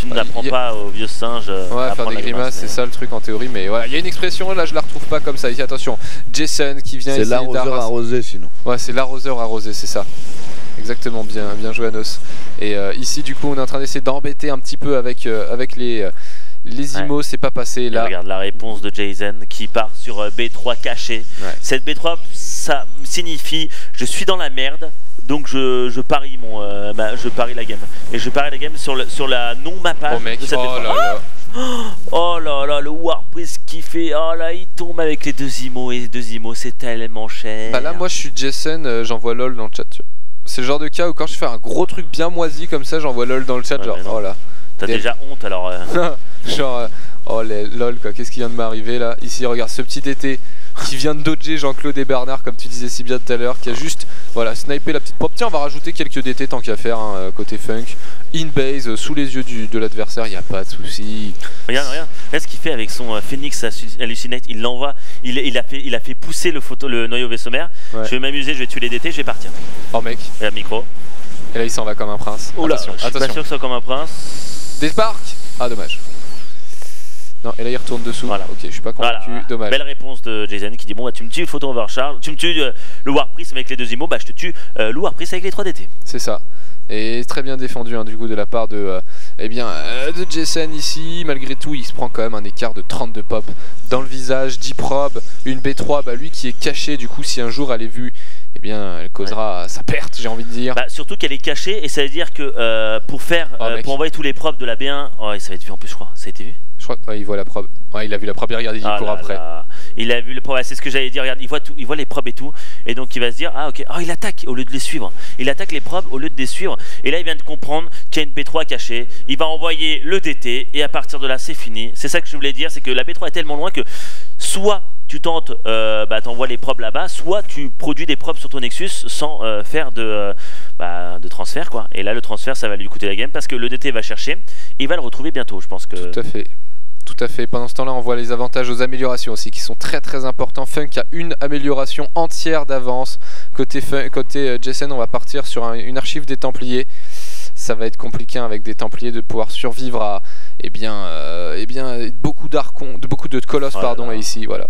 Tu n'apprends pas aux vieux singes à faire des grimaces, c'est ça le truc en théorie, mais voilà, il y a une expression, là je la retrouve pas comme ça. Ici attention, Jason qui vient essayer d'arroser. C'est l'arroseur arrosé sinon. Ouais, c'est l'arroseur arrosé, c'est ça. Exactement, bien joué Anos. Et ici du coup on est en train d'essayer d'embêter un petit peu avec les IMO, c'est pas passé là. Regarde la réponse de Jason qui part sur B3 caché. Cette B3 ça signifie je suis dans la merde. Donc je parie je parie la game. Et je parie la game sur la non-mappage de cette B3. Oh là là, le Warprise qui fait. Oh là, il tombe avec les 2 IMO. Et les 2 IMO, c'est tellement cher. Bah là, moi je suis Jason, j'envoie LOL dans le chat. C'est le genre de cas où quand je fais un gros truc bien moisi comme ça, j'envoie LOL dans le chat. Genre, oh là. T'as déjà honte alors. Genre, oh les LOL quoi, qu'est-ce qui vient de m'arriver là? Ici, regarde ce petit DT. qui vient de dodger Jean-Claude et Bernard, comme tu disais si bien tout à l'heure, qui a juste voilà, snipé la petite prop. Tiens, on va rajouter quelques DT tant qu'à faire, hein, côté Funk. In base, sous les yeux de l'adversaire, il n'y a pas de souci. Regarde ce qu'il fait avec son Phoenix Hallucinate. Il l'envoie, il a fait pousser le noyau vaisseau mère. Ouais. Je vais m'amuser, je vais tuer les DT, je vais partir. Oh mec. Et le micro. Et là il s'en va comme un prince. Oula, attention, je suis pas sûr que ce soit comme un prince. Débarque. Ah dommage. Non, et là il retourne dessous. Voilà. Ok, je suis pas convaincu. Voilà. Dommage. Belle réponse de Jason qui dit bon bah tu me tues Photon Overcharge, tu me tues le Warpriest avec les 2 IMO, bah je te tue le Warpriest avec les 3 DT. C'est ça. Et très bien défendu hein, du coup de la part de Jason ici. Malgré tout il se prend quand même un écart de 32 pop dans le visage, 10 probes, une B3, bah lui qui est caché du coup si un jour elle est vue, eh bien elle causera sa perte, j'ai envie de dire. Bah, surtout qu'elle est cachée et ça veut dire que pour envoyer tous les probes de la B1, ça va être vu en plus je crois, ça a été vu. Je crois qu'il voit la probe. Ouais, il a vu la probe et regardez, il court après. Il a vu le probe, c'est ce que j'allais dire, regarde, il voit les probes et tout. Et donc il va se dire, ah ok, il attaque au lieu de les suivre. Il attaque les probes au lieu de les suivre. Et là il vient de comprendre qu'il y a une B3 cachée. Il va envoyer le DT et à partir de là c'est fini. C'est ça que je voulais dire, c'est que la B3 est tellement loin que soit tu tentes, t'envoies les probes là-bas, soit tu produis des probes sur ton Nexus sans faire de transfert quoi. Et là le transfert ça va lui coûter la game parce que le DT va chercher, il va le retrouver bientôt, je pense que... Tout à fait. Tout à fait. Pendant ce temps-là, on voit les avantages aux améliorations aussi qui sont très très importants. Funk a une amélioration entière d'avance. Côté Jason, on va partir sur une archive des Templiers. Ça va être compliqué avec des Templiers de pouvoir survivre à beaucoup de colosses pardon. Et ici, voilà.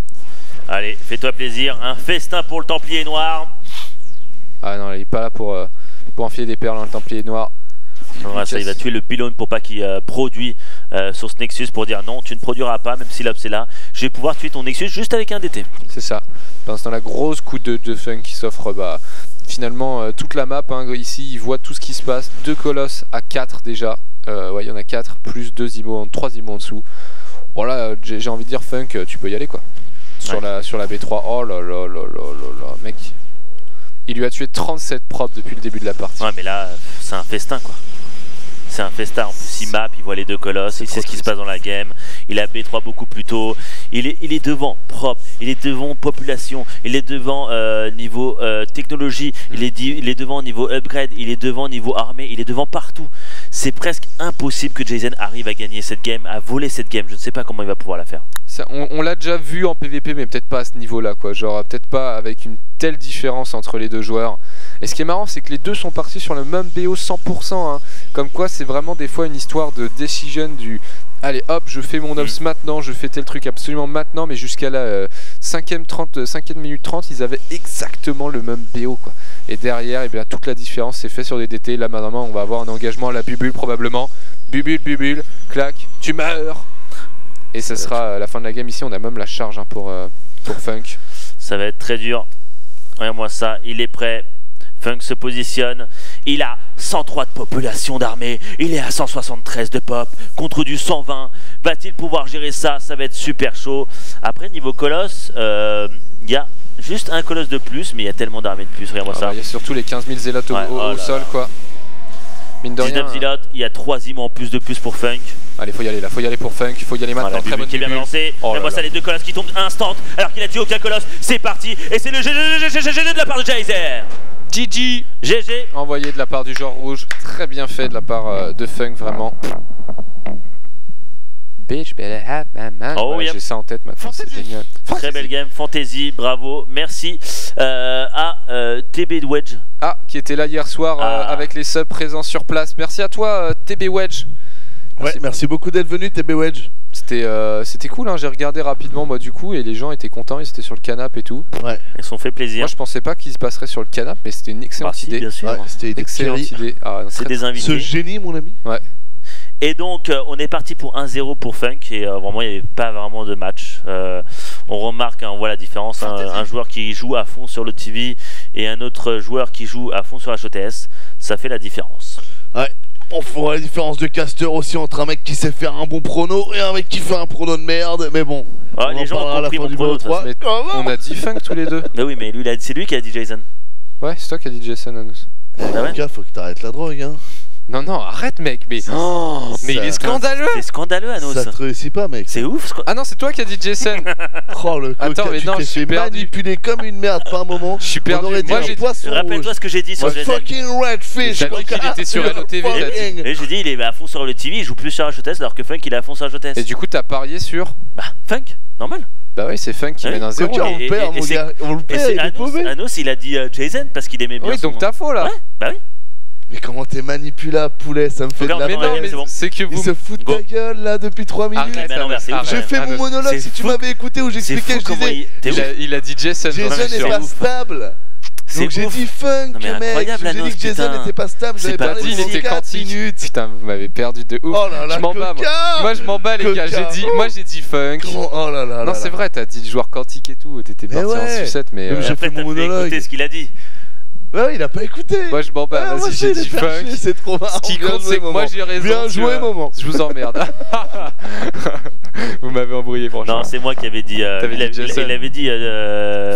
Allez, fais-toi plaisir. Un festin pour le Templier noir. Ah non, il n'est pas là pour enfiler des perles dans le Templier noir. Il va tuer le pylône pour pas qu'il produit sur ce Nexus pour dire non, tu ne produiras pas, même si l'ops est là. Je vais pouvoir tuer ton Nexus juste avec un DT. C'est ça. Pendant ce temps, la grosse coup de Funk qui s'offre finalement toute la map. Hein, ici, il voit tout ce qui se passe. 2 colosses à 4 déjà. Ouais, il y en a 4, plus 3 IMO en dessous. Voilà, j'ai envie de dire Funk, tu peux y aller quoi. Sur la B3. Oh là là là là, mec. Il lui a tué 37 probes depuis le début de la partie. Ouais, mais là, c'est un festin quoi. C'est un festin, en plus il map, il voit les 2 colosses, il sait ce qui se passe dans la game, il a B3 beaucoup plus tôt, il est devant propre, il est devant population, il est devant niveau technologie, il est devant niveau upgrade, il est devant niveau armée, il est devant partout. C'est presque impossible que Jason arrive à gagner cette game, à voler cette game, je ne sais pas comment il va pouvoir la faire. On l'a déjà vu en PVP mais peut-être pas à ce niveau là quoi, genre peut-être pas avec une telle différence entre les 2 joueurs. Et ce qui est marrant c'est que les 2 sont partis sur le même BO 100%, hein. Comme quoi c'est vraiment des fois une histoire de decision du allez hop je fais mon ops maintenant, je fais tel truc absolument maintenant, mais jusqu'à la 5e minute 30 ils avaient exactement le même BO quoi. Et derrière eh bien, toute la différence c'est fait sur des DT. Là maintenant on va avoir un engagement à la bubule probablement, bubule, clac, tu meurs. Et ça sera la fin de la game ici, on a même la charge hein, pour Funk. Ça va être très dur. Regarde-moi ça, il est prêt. Funk se positionne. Il a 103 de population d'armée. Il est à 173 de pop contre du 120. Va-t-il pouvoir gérer ça? Ça va être super chaud. Après, niveau colosse, il y a juste un colosse de plus, mais il y a tellement d'armées de plus. Regarde-moi ça. Il y a surtout les 15 000 zélotes au sol, quoi. Mine de 19 zélotes, il y a 3 IMO en plus pour Funk. Allez, faut y aller là, faut y aller pour Funk, il faut y aller maintenant. Très bonne qui est bien lancé. Moi ça les 2 colosses qui tombent instant alors qu'il a tué aucun colosse. C'est parti et c'est le GG de la part de Jazer. GG envoyé de la part du joueur rouge, très bien fait de la part de Funk vraiment. Bitch, better have my man. Ouais, j'ai ça en tête maintenant, c'est génial. Très belle game, Fantasy, bravo, merci à TB Wedge. Ah, qui était là hier soir avec les subs présents sur place. Merci à toi TB Wedge. Merci beaucoup d'être venu TB Wedge. C'était cool, hein, j'ai regardé rapidement moi du coup et les gens étaient contents, ils étaient sur le canapé et tout. Ouais. Ils se sont fait plaisir. Moi je pensais pas qu'ils se passeraient sur le canapé mais c'était une excellente idée. Bien sûr. Ouais, c'était une excellente idée. C'est des invités. Ce génie mon ami. Ouais. Et donc on est parti pour 1-0 pour Funk et vraiment il n'y avait pas vraiment de match. On remarque, on voit la différence, un joueur qui joue à fond sur le TV et un autre joueur qui joue à fond sur HOTS, ça fait la différence. Ouais. On fera la différence de caster aussi entre un mec qui sait faire un bon prono et un mec qui fait un prono de merde, mais bon. Les gens ont compris mon prono. On a dit Funk tous les deux. Mais oui, mais lui, c'est lui qui a dit Jason. Ouais, c'est toi qui a dit Jason, Anous. En tout cas, faut que t'arrêtes la drogue, hein. Non, non, arrête, mec, mais. Oh, mais il est scandaleux! C'est scandaleux, Anos. Ça te réussit pas, mec. C'est ouf. Ah non, c'est toi qui as dit Jason! Oh le coca, Attends, mais tu non, t'es je suis fait perdu. manipuler comme une merde par un moment. Je suis perdu. On aurait dit Moi, un j'ai dit. poisson Rappelle-toi ce que j'ai dit sur Jason. fucking redfish. T'as dit qu'il était sur LOTV, t'as dit. Et j'ai dit, il est à fond sur le TV, il joue plus sur HOTS alors que Funk il est à fond sur HOTS. Et du coup, t'as parié sur. Bah, Funk, normal. Bah oui, c'est Funk qui Ouais. mène un 0. Coca, on le perd, mon gars. On le Et perd, c'est il est paumé. Anos, il a dit Jason parce qu'il aimait bien. Oui, donc son- t'as faux là. Ouais, bah oui. Mais comment t'es manipulable, poulet? Ça me fait de Regarde, la Mais Attends, non, ouais, mais c'est bon. c'est que Il vous. se fout de Go. ta gueule là depuis 3 minutes. Arrête, Mais non, arrête, c'est ouf. arrête, J'ai fait arrête. mon monologue, C'est si tu fou. m'avais écouté où C'est j'expliquais, fou je comment disais T'es ouf. Il a dit Jason. Jason j'en suis n'est sûr. pas ouf. stable. C'est Donc j'ai ouf. dit funk, Non, mais mec. incroyable, J'ai dit Anos, que Jason putain. n'était pas stable. C'est J'avais pas parlé Dit, il pendant était 4 quantique. minutes. Putain, vous m'avez perdu de ouf. Oh là là, Je m'en bats. Coca. Moi, je m'en bats, les gars. Coca. Moi, j'ai dit Funk. Oh là là. Non, c'est vrai, t'as dit joueur quantique et tout. T'étais Mais parti en ouais. sucette, mais. Même Et j'ai après, fait t'as mon fait monologue. écouter ce qu'il a dit. Ouais, il a pas écouté. Moi, je m'en bats. Ah, moi Vas-y, aussi, j'ai il est dit perché, Funk. c'est trop marrant. Ce qui Bien compte, joué, c'est que moi, Moment. j'ai raison. Bien tu joué, vois. Moment. Je vous emmerde. Vous m'avez embrouillé, franchement. Non, c'est moi qui avais dit. T'avais dit Jason. Il avait dit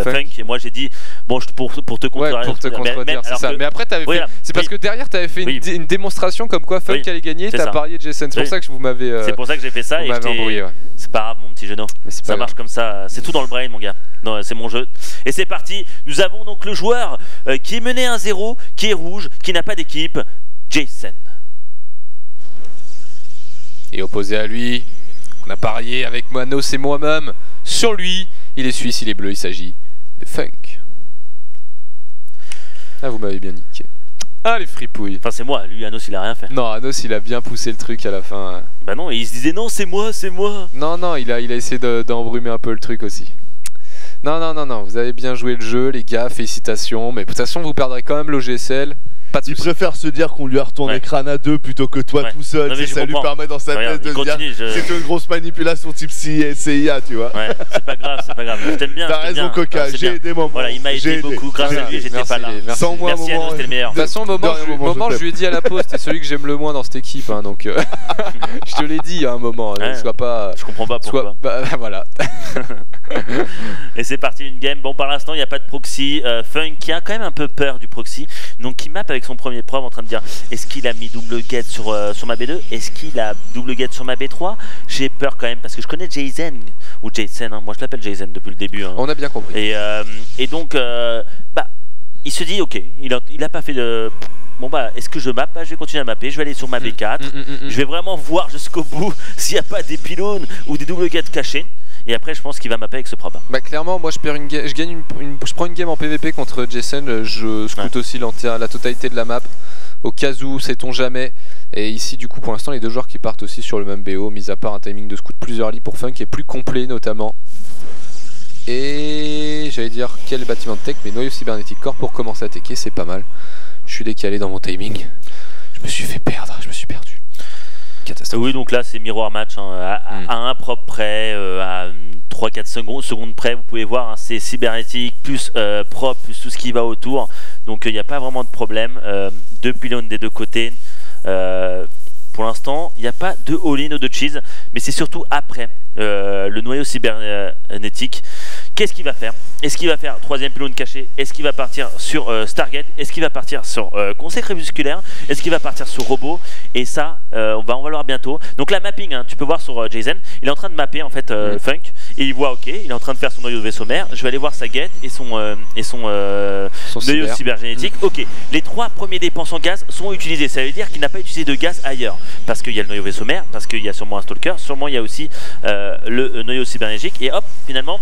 Funk et moi j'ai dit bon pour te contredire. Ouais, pour te contredire, c'est ça. Mais après, t'avais Oui, fait. C'est parce oui. que derrière, t'avais fait Oui. une démonstration comme quoi Funk Oui, allait gagner. c'est T'as ça. parié Jason. C'est pour Oui. ça que vous m'avez. C'est pour ça que j'ai fait ça vous et m'avez embrouillé. Ouais. c'est pas grave mon petit genou. Mais c'est Ça pas marche grave. comme ça, c'est tout dans le brain mon gars. Non, c'est mon jeu. Et c'est parti. Nous avons donc le joueur qui est mené 1-0, qui est rouge, qui n'a pas d'équipe, Jason. Et opposé à lui, on a parié avec Manos et moi-même sur lui. Il est suisse, il est bleu, il s'agit de Funk. Ah, vous m'avez bien niqué. Ah, les fripouilles. Enfin c'est moi, lui Anos il a rien fait. Non, Anos, il a bien poussé le truc à la fin. Bah non, et il se disait non c'est moi, c'est moi. Non, non, il a essayé d'embrumer un peu le truc aussi. Non, non, non, non, vous avez bien joué le jeu, les gars, félicitations. Mais de toute façon, vous perdrez quand même l'OGSL. Pas de Il soucis. préfère se dire qu'on lui a retourné Ouais. crâne à deux plutôt que toi Ouais. tout seul. Non, mais C'est je ça lui comprends. permet dans sa Regarde, tête de il se dire continue, c'est une grosse manipulation type CIA, tu vois. Ouais, c'est pas grave, c'est pas grave. Je t'aime bien. T'as je t'aime raison, bien. Coca, Ah, c'est j'ai bien. aidé Moment. Voilà, il m'a J'ai aidé beaucoup. Grâce à Merci, lui, j'étais merci, pas là. merci. Sans moi, Merci Moment. Anos, t'es le meilleur. De toute façon, moment, je lui ai dit à la pause, t'es celui que j'aime le moins dans cette équipe, hein, donc je te l'ai dit à un moment, Ouais. ne sois pas. Je comprends pas pourquoi. Bah, voilà. Et c'est parti une game. Bon, par l'instant, il n'y a pas de proxy. Funk qui a quand même un peu peur du proxy. Donc, qui map avec son premier probe en train de dire est-ce qu'il a mis double gate sur ma B2? Est-ce qu'il a double gate sur ma B3? J'ai peur quand même parce que je connais Jason. Ou Jason, hein. Moi je l'appelle Jason depuis le début. Hein. On a bien compris. Et donc, bah, il se dit ok, il a pas fait de. Bon, bah, est-ce que je map? Bah, je vais continuer à mapper. Je vais aller sur ma B4. Je vais vraiment voir jusqu'au bout s'il n'y a pas des pylônes ou des double gates cachés. Et après, je pense qu'il va mapper avec ce probe. Bah clairement, moi je prends une game en PVP contre Jason, je scoute aussi la totalité de la map, au cas où, sait-on jamais. Et ici du coup pour l'instant les deux joueurs qui partent aussi sur le même BO, mis à part un timing de scout plusieurs lits pour Funk qui est plus complet notamment. Et j'allais dire quel bâtiment de tech, mais noyau cybernétique corps pour commencer à techer, c'est pas mal. Je suis décalé dans mon timing, je me suis fait perdre, je me suis perdu. Catastrophe. Oui, donc là c'est miroir match hein, à un propre près, à 3-4 secondes près, vous pouvez voir, hein, c'est cybernétique, plus propre, plus tout ce qui va autour. Donc il n'y a pas vraiment de problème. Deux pylônes des deux côtés. Pour l'instant, il n'y a pas de all-in ou de cheese, mais c'est surtout après le noyau cybernétique. Qu'est-ce qu'il va faire? Est-ce qu'il va faire troisième pylône caché? Est-ce qu'il va partir sur Stargate? Est-ce qu'il va partir sur Conseil crépusculaire? Est-ce qu'il va partir sur Robot? Et ça, on va le voir bientôt. Donc la mapping, hein, tu peux voir sur Jason, il est en train de mapper en fait Funk, et il voit ok, il est en train de faire son noyau de vaisseau mère. Je vais aller voir sa gate et son noyau cybergénétique. Ok, les trois premiers dépenses en gaz sont utilisés. Ça veut dire qu'il n'a pas utilisé de gaz ailleurs, parce qu'il y a le noyau vaisseau mère, parce qu'il y a sûrement un stalker, sûrement il y a aussi le noyau cybergénétique. Et hop, finalement,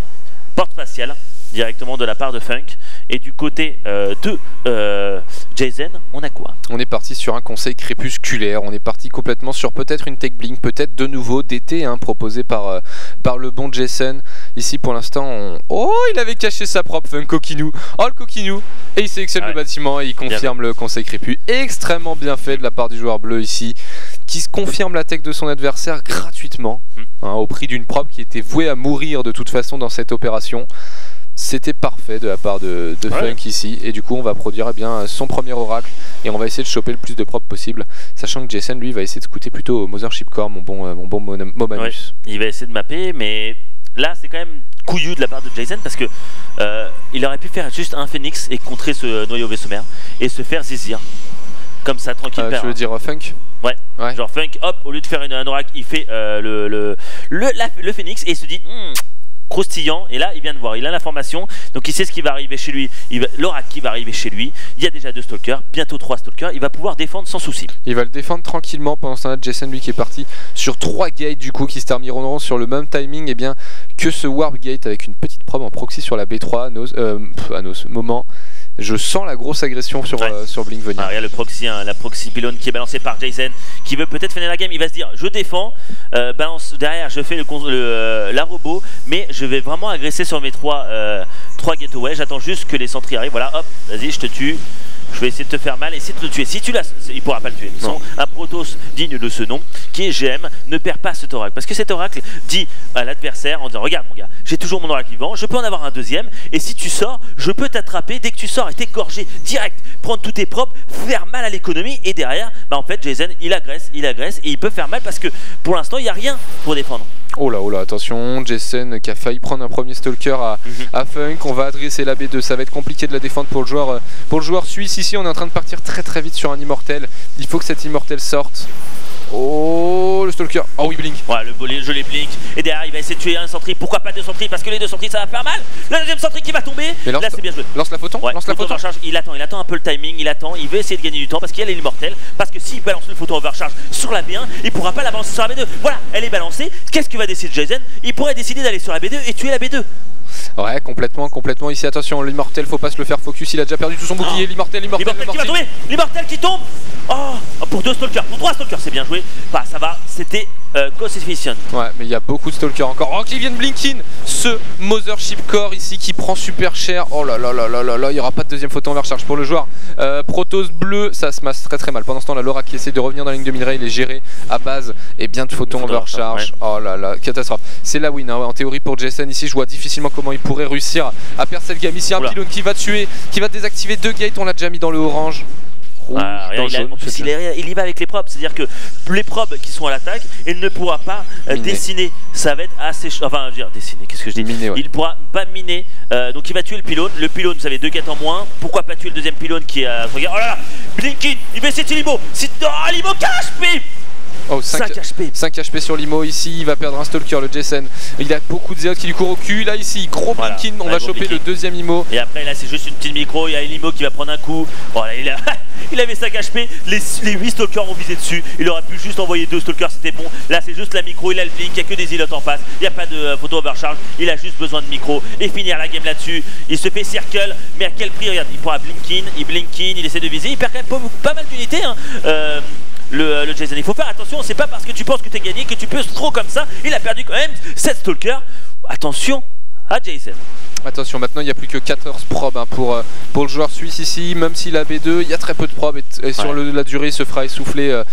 porte faciale directement de la part de Funk. Et du côté de Jason, on a quoi? On est parti sur un conseil crépusculaire, on est parti complètement sur peut-être une tech blink, peut-être de nouveau DT hein, proposé par le bon Jason. Ici pour l'instant, oh il avait caché sa propre Funk coquinou, oh le coquinou, et il sélectionne le bâtiment et il confirme le conseil crépu. Extrêmement bien fait de la part du joueur bleu ici, qui se confirme la tech de son adversaire gratuitement, hein, au prix d'une prop qui était vouée à mourir de toute façon dans cette opération. C'était parfait de la part de Funk ici, et du coup on va produire eh bien, son premier oracle et on va essayer de choper le plus de prop possible, sachant que Jason lui va essayer de scouter plutôt au Mothership Core, mon bon Momanus. Ouais, il va essayer de mapper, mais là c'est quand même couillu de la part de Jason parce que il aurait pu faire juste un Phoenix et contrer ce noyau vaisseau mère et se faire zizir. Comme ça, tranquille. Tu veux dire Funk? Ouais. Genre Funk, hop, au lieu de faire un oracle, il fait le phénix et il se dit croustillant, et là il vient de voir, il a l'information, donc il sait ce qui va arriver chez lui, l'oracle qui va arriver chez lui, il y a déjà 2 stalkers, bientôt 3 stalkers, il va pouvoir défendre sans souci. Il va le défendre tranquillement. Pendant ce temps-là, Jason lui qui est parti sur 3 gates du coup qui se termineront sur le même timing et bien que ce warp gate avec une petite probe en proxy sur la B3 à nos moment. Je sens la grosse agression sur Blinkvonia. Regarde le proxy, hein, la proxy pylone qui est balancée par Jason, qui veut peut-être finir la game. Il va se dire, je défends, balance derrière, je fais la robot, mais je vais vraiment agresser sur mes 3 getaways. J'attends juste que les sentries arrivent. Voilà, hop, vas-y, je te tue. Je vais essayer de te faire mal, essayer de te tuer. Si tu l'as, il pourra pas le tuer. Un Protoss digne de ce nom, qui est GM, ne perd pas cet oracle. Parce que cet oracle dit à l'adversaire en disant, regarde mon gars, j'ai toujours mon oracle vivant, je peux en avoir un deuxième, et si tu sors, je peux t'attraper dès que tu sors et t'égorger direct, prendre tous tes propres, faire mal à l'économie, et derrière, bah en fait Jason, il agresse, et il peut faire mal parce que pour l'instant, il n'y a rien pour défendre. Oh là, attention, Jason qui a failli prendre un premier stalker à Funk. On va adresser la B2, ça va être compliqué de la défendre pour le joueur suisse. Ici, on est en train de partir très vite sur un immortel. Il faut que cet immortel sorte. Oh, le stalker. Oh oui, blink. Ouais, le volet, je les blink. Et derrière, il va essayer de tuer un sentry. Pourquoi pas 2 sentries? Parce que les 2 sentries, ça va faire mal. La deuxième sentry qui va tomber. Là, c'est bien joué. Lance la photon. Ouais, lance la photon overcharge. Il attend un peu le timing. Il veut essayer de gagner du temps parce qu'il y a l'immortel. Parce que s'il balance le photon overcharge sur la B1, il pourra pas la balancer sur la B2. Voilà, elle est balancée. Qu'est-ce que va décider Jason? Il pourrait décider d'aller sur la B2 et tuer la B2. Ouais, complètement ici, attention, l'immortel, faut pas se le faire focus, il a déjà perdu tout son bouclier, l'immortel qui va tomber, l'immortel qui tombe. Oh, pour 2 stalkers, pour 3 stalkers, c'est bien joué. Bah ça va, c'était Ghost Efficient. Ouais, mais il y a beaucoup de stalkers encore. Oh, qui viennent Blinkin, ce Mothership Core ici qui prend super cher. Oh là, il n'y aura pas de deuxième photon overcharge pour le joueur. Protoss bleu, ça se masse très mal. Pendant ce temps, la Laura qui essaie de revenir dans la ligne de mid-rail est gérée à base et bien de photons overcharge. Ouais. Oh là, catastrophe. C'est la win, hein, ouais, en théorie pour Jason ici, je vois difficilement comment il pourrait réussir à perdre cette game. Ici, un pylône qui va tuer, qui va désactiver 2 gates, on l'a déjà mis dans le orange. Il y va avec les probes, c'est-à-dire que les probes qui sont à l'attaque, il ne pourra pas dessiner, ça va être assez enfin je veux dire dessiner, qu'est-ce que je dis, miner, ouais. Il ne pourra pas miner, donc il va tuer le pylône, vous avez 2 gates en moins, pourquoi pas tuer le deuxième pylône qui est à... Regarde, oh là là, Blinkin, il va essayer de tuer Limo, Limo KHP. Oh, 5 HP. 5 HP sur Limo ici, il va perdre un stalker, le Jason. Il a beaucoup de zéotes qui lui courent au cul. Là ici, gros Blinkin, on va choper le deuxième Limo. Et après là c'est juste une petite micro, il y a Limo qui va prendre un coup. Voilà, il avait 5 HP, les 8 stalkers ont visé dessus. Il aurait pu juste envoyer 2 stalkers, c'était bon. Là c'est juste la micro, il a le blink, il n'y a que des îlots en face. Il n'y a pas de photo overcharge, il a juste besoin de micro. Et finir la game là-dessus. Il se fait circle, mais à quel prix? Regarde, il pourra Blinkin, il essaie de viser, il perd quand même pas mal d'unités. Hein. Le Jason, il faut faire attention, c'est pas parce que tu penses que t'es gagné que tu peux trop comme ça. Il a perdu quand même 7 stalkers. Attention à Jason. Attention, maintenant il n'y a plus que 14 probes hein, pour le joueur suisse ici, même s'il a B2, il y a très peu de probes et sur la durée il se fera essouffler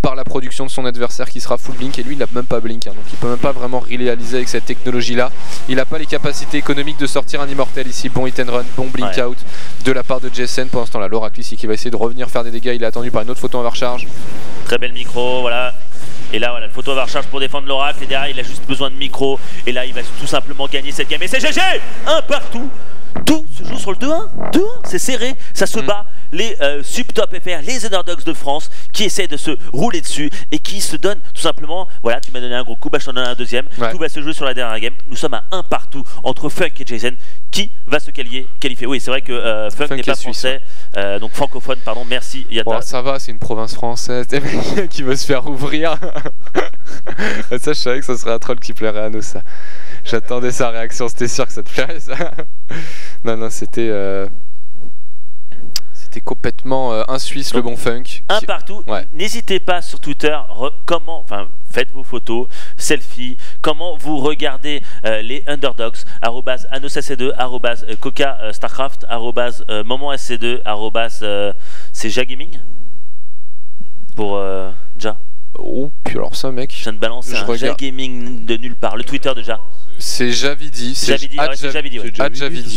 par la production de son adversaire qui sera full blink et lui il n'a même pas blink, hein, donc il peut même pas vraiment réaliser avec cette technologie là. Il n'a pas les capacités économiques de sortir un immortel ici. Bon hit and run, bon blink out de la part de Jason. Pendant ce temps là, l'oracle ici qui va essayer de revenir faire des dégâts, il est attendu par une autre photo overcharge. Très belle micro, voilà. Et là voilà, le photo overcharge pour défendre l'oracle et derrière il a juste besoin de micro et là il va tout simplement gagner cette game et c'est GG. Un partout. Tout se joue sur le 2-1. 2-1, c'est serré, ça se bat. Les sub-top FR, les underdogs de France qui essaient de se rouler dessus et qui se donnent tout simplement, voilà, tu m'as donné un gros coup, bah je t'en donne un deuxième. Tout va se jouer sur la dernière game. Nous sommes à un partout entre Funk et Jason. Qui va se qualifier? Oui, c'est vrai que Funk n'est pas français, donc francophone, pardon, merci Yata. Bon, ça va, c'est une province française, qui veut se faire ouvrir. Ça, je savais que ça serait un troll qui plairait à nous, ça. J'attendais sa réaction, c'était sûr que ça te plairait, ça. Non, c'était complètement un Suisse, donc, le bon Funk. Un partout. Ouais. N'hésitez pas sur Twitter, faites vos photos, selfies, comment vous regardez les underdogs, @anosc2, @coca starcraft, @momentsc2, c'est Jagaming pour Ja. Oh, puis alors ça, mec. Je viens de balancer un Jagaming de nulle part. Le Twitter de Ja. C'est Javidi. C'est Javidi, ouais. Javidi,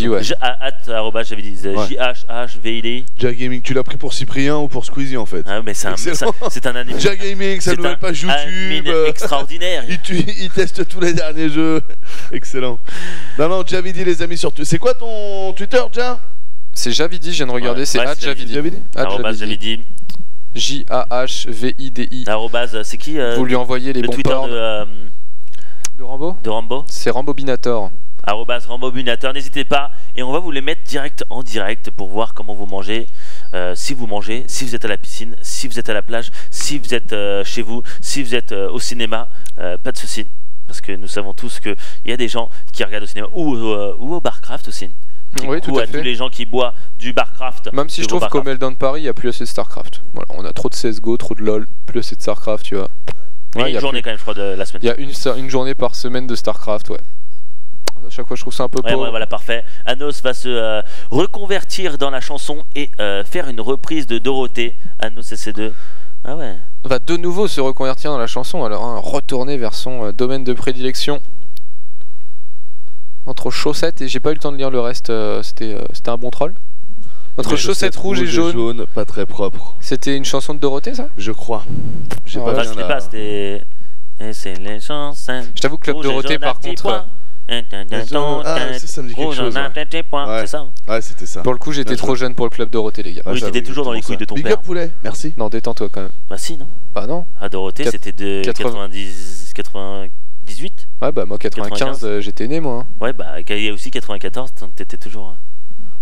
ouais. Javidi. JHHVID. Jagaming, tu l'as pris pour Cyprien ou pour Squeezie en fait? Ah, mais c'est un anime. Jagaming, sa nouvelle page YouTube. Extraordinaire. Il teste tous les derniers jeux. Excellent. Non, Javidi, les amis, sur. C'est quoi ton Twitter, Ja? C'est Javidi, je viens de regarder, c'est @Javidi. Javidi. Javidi. C'est qui Vous lui envoyez les le bons Twitter ports de Rambo. De Rambo. C'est Rambobinator. @Rambobinator, n'hésitez pas. Et on va vous les mettre en direct pour voir comment vous mangez. Si vous mangez, si vous êtes à la piscine, si vous êtes à la plage, si vous êtes chez vous, si vous êtes au cinéma, pas de souci. Parce que nous savons tous qu'il y a des gens qui regardent au cinéma ou au Barcraft aussi. Oui, tout à fait. Tous les gens qui boivent du Barcraft. Même si je trouve qu'au Meltdown Paris, il n'y a plus assez de Starcraft. Voilà, on a trop de CSGO, trop de LoL, plus assez de Starcraft, tu vois. Ouais, une journée quand même, je crois, de la semaine. Il y a une journée par semaine de Starcraft, ouais. À chaque fois, je trouve ça un peu pauvre. Ouais, voilà, parfait. Anos va se reconvertir dans la chanson et faire une reprise de Dorothée. Anos CC2. Ah ouais. Va de nouveau se reconvertir dans la chanson, alors hein, retourner vers son domaine de prédilection. Entre chaussettes et j'ai pas eu le temps de lire le reste, c'était un bon troll. Entre chaussettes rouges et jaunes, pas très propre. C'était une chanson de Dorothée, ça? Je crois. J'ai pas c'était pas, c'était. Et c'est les chansons. Je t'avoue que Club Dorothée, par contre. Ça me dit quelque chose. C'est ça. Ouais, c'était ça. Pour le coup, j'étais trop jeune pour le Club Dorothée, les gars. Oui, t'étais toujours dans les couilles de ton père. Big up poulet, merci. Non, détends-toi quand même. Bah si, non. Bah non. Ah, Dorothée, c'était de 98. Ouais, bah moi 95, j'étais né moi. Ouais, bah il y a aussi 94, donc t'étais toujours en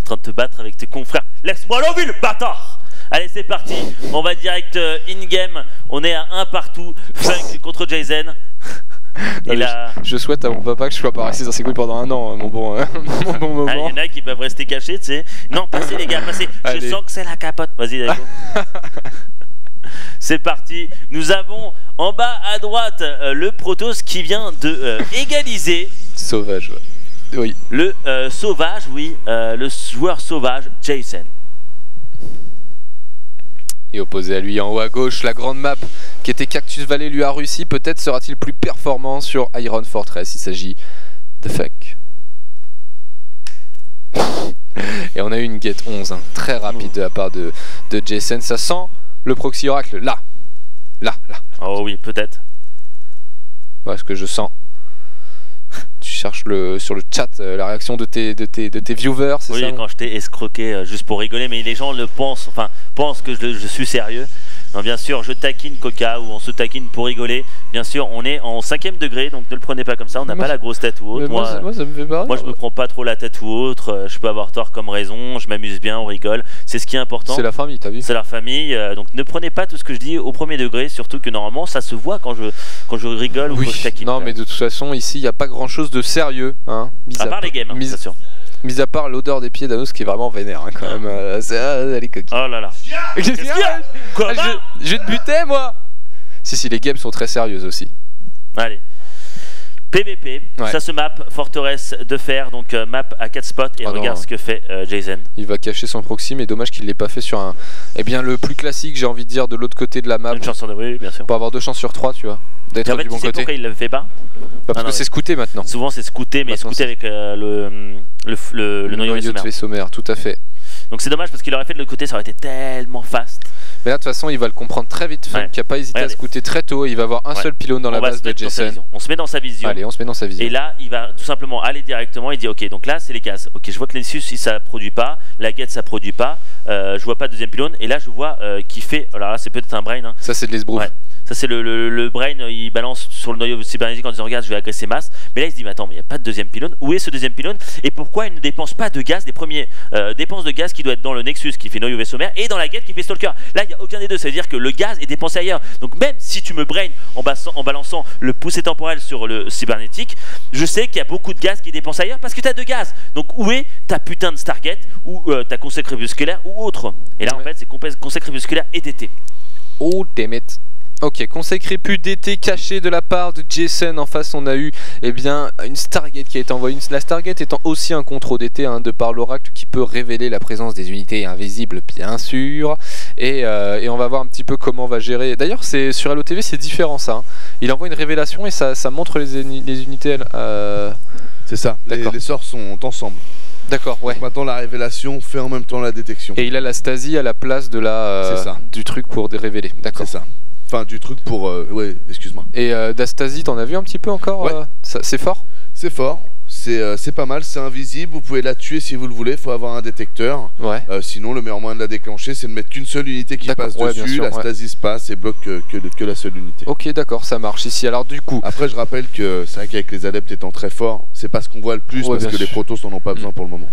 train de te battre avec tes confrères. Laisse-moi la ville, bâtard! Allez, c'est parti. On va direct in-game. On est à 1 partout. Funk contre Jason. Et là... je souhaite à mon papa que je sois pas resté dans ses couilles pendant un an, mon bon moment. Il y en a qui peuvent rester cachés, tu sais. Non, passez les gars, passez. Allez. Je sens que c'est la capote. Vas-y, Dago. C'est parti. Nous avons en bas à droite le Protoss qui vient de égaliser. Sauvage, ouais. Oui. Le sauvage, oui. Le joueur sauvage, Jason. Et opposé à lui en haut à gauche, la grande map qui était Cactus Valley lui a réussi. Peut-être sera-t-il plus performant sur Iron Fortress. Il s'agit de Funk. Et on a eu une Gate 11 hein, très rapide de la part de Jason. Ça sent le proxy oracle là. Oh oui, peut-être. Voilà ce que je sens. Tu cherches sur le chat la réaction de tes viewers, c'est ça? Oui, quand je t'ai escroqué juste pour rigoler, mais les gens le pensent, enfin pensent que je suis sérieux. Non, bien sûr, je taquine Coca ou on se taquine pour rigoler. Bien sûr, on est en 5ème degré, donc ne le prenez pas comme ça. On n'a pas la grosse tête ou autre. Moi, ça me fait pas. Moi, je me prends pas trop la tête ou autre. Je peux avoir tort comme raison. Je m'amuse bien, on rigole. C'est ce qui est important. C'est la famille, t'as vu? C'est la famille. Donc ne prenez pas tout ce que je dis au premier degré, surtout que normalement, ça se voit quand je rigole ou quand je taquine. Non, mais de toute façon, ici, il n'y a pas grand-chose de sérieux, hein. À part les games, bien sûr. Mis à part l'odeur des pieds d'Anos qui est vraiment vénère hein, quand même. Elle est coquille. Oh là là. Qu'est-ce qu'il y a? Quoi, je vais te buter moi. Si, les games sont très sérieuses aussi. Allez. PVP, ça se map, forteresse de fer, donc map à 4 spots et regarde ce que fait Jason. Il va cacher son proxy, mais dommage qu'il ne l'ait pas fait sur un... Eh bien le plus classique, j'ai envie de dire, de l'autre côté de la map. Une chance sur deux, oui, bien sûr. Pour avoir 2 chances sur 3, tu vois. D'être du bon côté. Pourquoi il ne le fait pas? Parce que c'est scouté maintenant. Souvent c'est scouté, mais scouté avec le noyau de vaisseau mère, tout à fait. Donc c'est dommage parce qu'il aurait fait de l'autre côté, ça aurait été tellement fast. Mais là de toute façon il va le comprendre très vite, Funk qui a pas hésité à scouter très tôt. Il va avoir un seul pylône dans la base de Jason. On se met dans sa vision. Allez, on se met dans sa vision. Et là il va tout simplement aller directement. Il dit ok, donc là c'est les gaz. Ok, je vois que Nexus ça produit pas, la Gate ça produit pas. Je vois pas deuxième pylône. Et là je vois qui fait. Alors là c'est peut-être un brain. Hein. Ça c'est de l'esbrouf. Ça c'est le brain, il balance sur le noyau cybernétique en disant regarde je vais agresser masse. Mais là il se dit mais attends mais il n'y a pas de deuxième pylône. Où est ce deuxième pylône? Et pourquoi il ne dépense pas de gaz? Les premiers dépenses de gaz qui doit être dans le Nexus qui fait noyau vaisseau mère et dans la Gate qui fait Stalker. Là il n'y a aucun des deux, ça veut dire que le gaz est dépensé ailleurs. Donc même si tu me brain en balançant le poussé temporel sur le cybernétique, je sais qu'il y a beaucoup de gaz qui est dépensé ailleurs parce que tu as de gaz. Donc où est ta putain de Stargate ou ta conseil crépusculaire ou autre? Et là en fait c'est conseil crépusculaire et DT. Oh damn it. Ok, conseil crépus d'été caché de la part de Jason. En face, on a eu une Stargate qui a été envoyée. La Stargate étant aussi un contrôle d'été de par l'oracle qui peut révéler la présence des unités invisibles, bien sûr. Et on va voir un petit peu comment on va gérer. D'ailleurs, sur LOTV, c'est différent ça. Hein. Il envoie une révélation et ça montre les unités. C'est ça, les sorts sont ensemble. D'accord, ouais. Donc maintenant la révélation fait en même temps la détection. Et il a la Stasi à la place de du truc pour révéler. D'accord. C'est ça. Enfin, du truc pour... ouais, excuse-moi. Et d'Astasi, t'en as vu un petit peu encore? Ouais. C'est fort? C'est fort. c'est pas mal, c'est invisible, vous pouvez la tuer si vous le voulez, il faut avoir un détecteur. Ouais. Sinon, le meilleur moyen de la déclencher, c'est de mettre qu'une seule unité qui passe bien dessus, sûr, la stasis passe et bloque que la seule unité. Ok, d'accord, ça marche ici. Alors du coup... Après, je rappelle que c'est vrai qu'avec les adeptes étant très forts, c'est pas ce qu'on voit le plus parce que les protos n'en ont pas besoin pour le moment.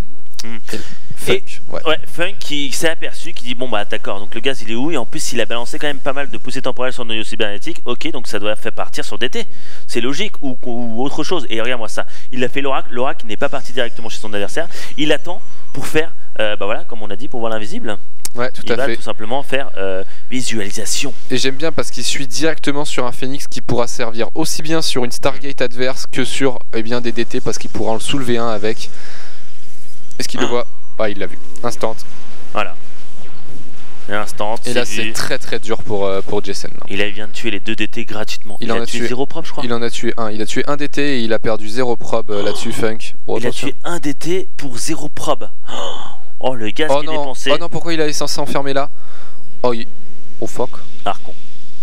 Funk qui s'est aperçu, qui dit bon bah d'accord, donc le gaz il est où, et en plus il a balancé quand même pas mal de poussées temporelles sur le noyau cybernétique, ok, donc ça doit faire partir sur DT, c'est logique, ou autre chose. Et regarde moi ça, il a fait l'oracle, l'oracle n'est pas parti directement chez son adversaire, il attend pour faire, bah voilà, comme on a dit, pour voir l'invisible. Ouais, tout à fait. Il va tout simplement faire visualisation. Et j'aime bien parce qu'il suit directement sur un Phoenix qui pourra servir aussi bien sur une Stargate adverse que sur des DT parce qu'il pourra en soulever un avec. Est-ce qu'il le voit? Ah, il l'a vu. Instant. Voilà. Instant. Et là, c'est très très dur pour Jason. Il vient de tuer les 2 DT gratuitement. Il en a tué 0 probe, je crois. Il en a tué un. Il a tué un DT et il a perdu 0 probe là-dessus, Funk. Oh, il a tué un DT pour 0 probe. Oh, le gaz qui est dépensé. Oh non, pourquoi il est censé enfermer là? Oh, oh fuck. Archon.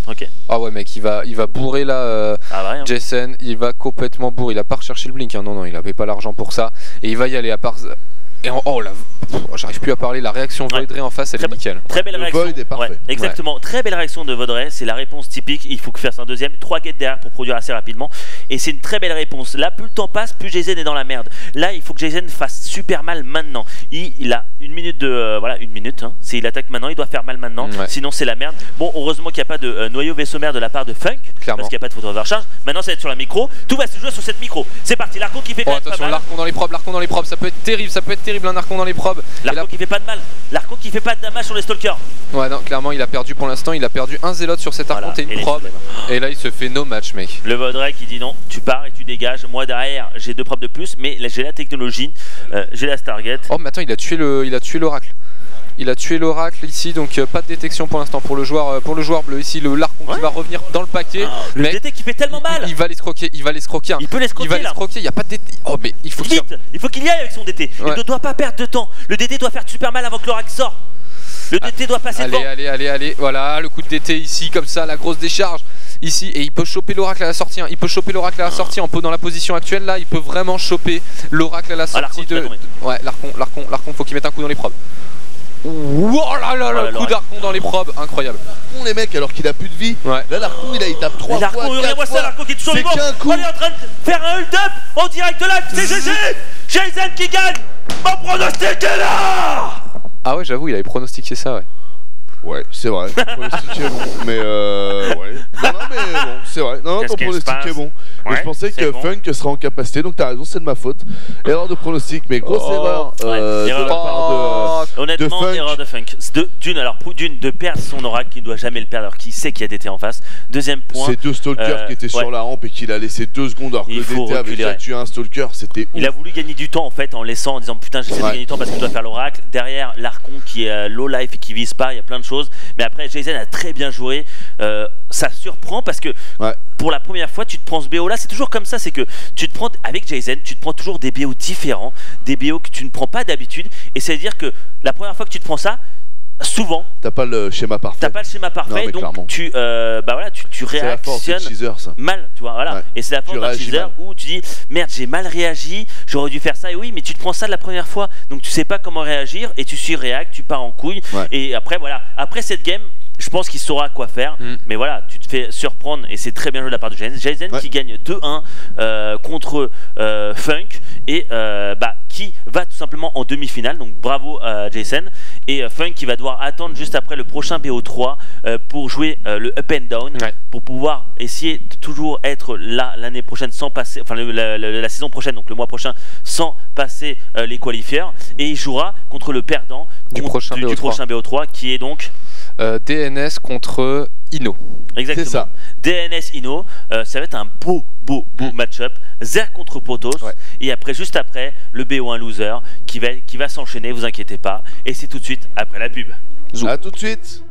Ok. Ah ouais, mec, il va bourrer là. Jason, il va complètement bourrer. Il a pas recherché le blink. Hein. Non, il avait pas l'argent pour ça. Et il va y aller à part. Et j'arrive plus à parler, la réaction Voidray en face, elle est nickel. Très belle réaction. Void est parfait. Exactement, très belle réaction de Voidray, c'est la réponse typique. Il faut que fasse un deuxième, 3 gates derrière pour produire assez rapidement. Et c'est une très belle réponse. Là, plus le temps passe, plus Jason est dans la merde. Là, il faut que Jason fasse super mal maintenant. Il a une minute de. Voilà, une minute. Hein. S'il attaque maintenant, il doit faire mal maintenant. Sinon, c'est la merde. Bon, heureusement qu'il n'y a pas de noyau vaisseau mère de la part de Funk. Clairement. Parce qu'il n'y a pas de photo overcharge. Maintenant, ça va être sur la micro. Tout va se jouer sur cette micro. C'est parti. L'archon qui fait quand même attention, l'archon dans les probes, ça peut être terrible, un archon dans les probes. L'archon qui fait pas de mal, l'archon qui fait pas de damage sur les stalkers. Ouais, non, clairement, il a perdu pour l'instant, il a perdu un zélote sur cet archon et une probe. Et là, il se fait no match, mec. Le Voidray qui dit non, tu pars et tu dégages. Moi, derrière, j'ai 2 probes de plus, mais j'ai la technologie, j'ai la Stargate. Oh, mais attends, il a tué l'oracle. Il a tué l'oracle ici, donc pas de détection pour l'instant pour le joueur bleu. Ici, l'archon qui va revenir dans le paquet. Le DT qui fait tellement mal. Il va l'escroquer, Il peut l'escroquer. Il n'y a pas de DT. Oh, mais il faut qu'il y aille avec son DT. Il ne doit pas perdre de temps. Le DT doit faire super mal avant que l'oracle sorte. Le DT doit passer devant. Allez. Voilà, le coup de DT ici, comme ça, la grosse décharge. Ici, et il peut choper l'oracle à la sortie. En pot dans la position actuelle. Là, il peut vraiment choper l'oracle à la sortie de. Ouais, l'archon, faut qu'il mette un coup dans les probes. Oh là là, le coup d'archon dans les probes, incroyable. Les mecs, alors qu'il a plus de vie. Là, l'archon, il tape 3 fois. Regardez-moi ça, l'archon qui est toujours vivant. On est en train de faire un hold-up en direct live. C'est GG. Jason qui gagne. Mon pronostic est là. Ah ouais, j'avoue, il avait pronostiqué ça, ouais. Ouais, c'est vrai. Ton pronostic est bon. Mais ouais. Non, mais bon, c'est vrai. Non, ton pronostic est bon. Mais je pensais que Funk serait en capacité, donc t'as raison, c'est de ma faute. Erreur de pronostic, mais grosse erreur de la part de honnêtement, Funk. Erreur de Funk. D'une, de perdre son oracle qui ne doit jamais le perdre alors qu'il sait qu'il y a DT en face. Deuxième point. Ces 2 stalkers qui étaient sur la rampe et qu'il a laissé 2 secondes alors que le DT avait déjà tué un stalker, c'était ouf. Il a voulu gagner du temps en fait en laissant, en disant putain j'essaie de gagner du temps parce que je dois faire l'oracle. Derrière l'archon qui est low life et qui vise pas, il y a plein de choses. Mais après Jason a très bien joué. Ça surprend parce que pour la première fois tu te prends ce BO là, c'est toujours comme ça, c'est que tu te prends avec Jason, tu te prends toujours des BO différents, des BO que tu ne prends pas d'habitude, et c'est à dire que la première fois que tu te prends ça, souvent t'as pas le schéma parfait. Non, donc tu réactionnes mal, tu vois, voilà. Et c'est la force d'un teaser où tu dis merde, j'ai mal réagi, j'aurais dû faire ça, et oui, mais tu te prends ça de la première fois, donc tu sais pas comment réagir et tu surréactes, tu pars en couille. Et après voilà, après cette game, je pense qu'il saura quoi faire, mais voilà, tu te fais surprendre et c'est très bien joué de la part de Jason. Jason qui gagne 2-1 contre Funk et qui va tout simplement en demi-finale, donc bravo à Jason. Et Funk qui va devoir attendre juste après le prochain BO3 pour jouer le up and down, pour pouvoir essayer de toujours être là l'année prochaine sans passer, enfin la saison prochaine, donc le mois prochain, sans passer les qualifiers. Et il jouera contre le perdant du prochain BO3 qui est donc DNS contre Ino. Exactement. C'est ça. DNS Ino, ça va être un beau match-up. Zerg contre Protoss. Et après, juste après, le BO1 loser qui va s'enchaîner, vous inquiétez pas. Et c'est tout de suite après la pub. A tout de suite.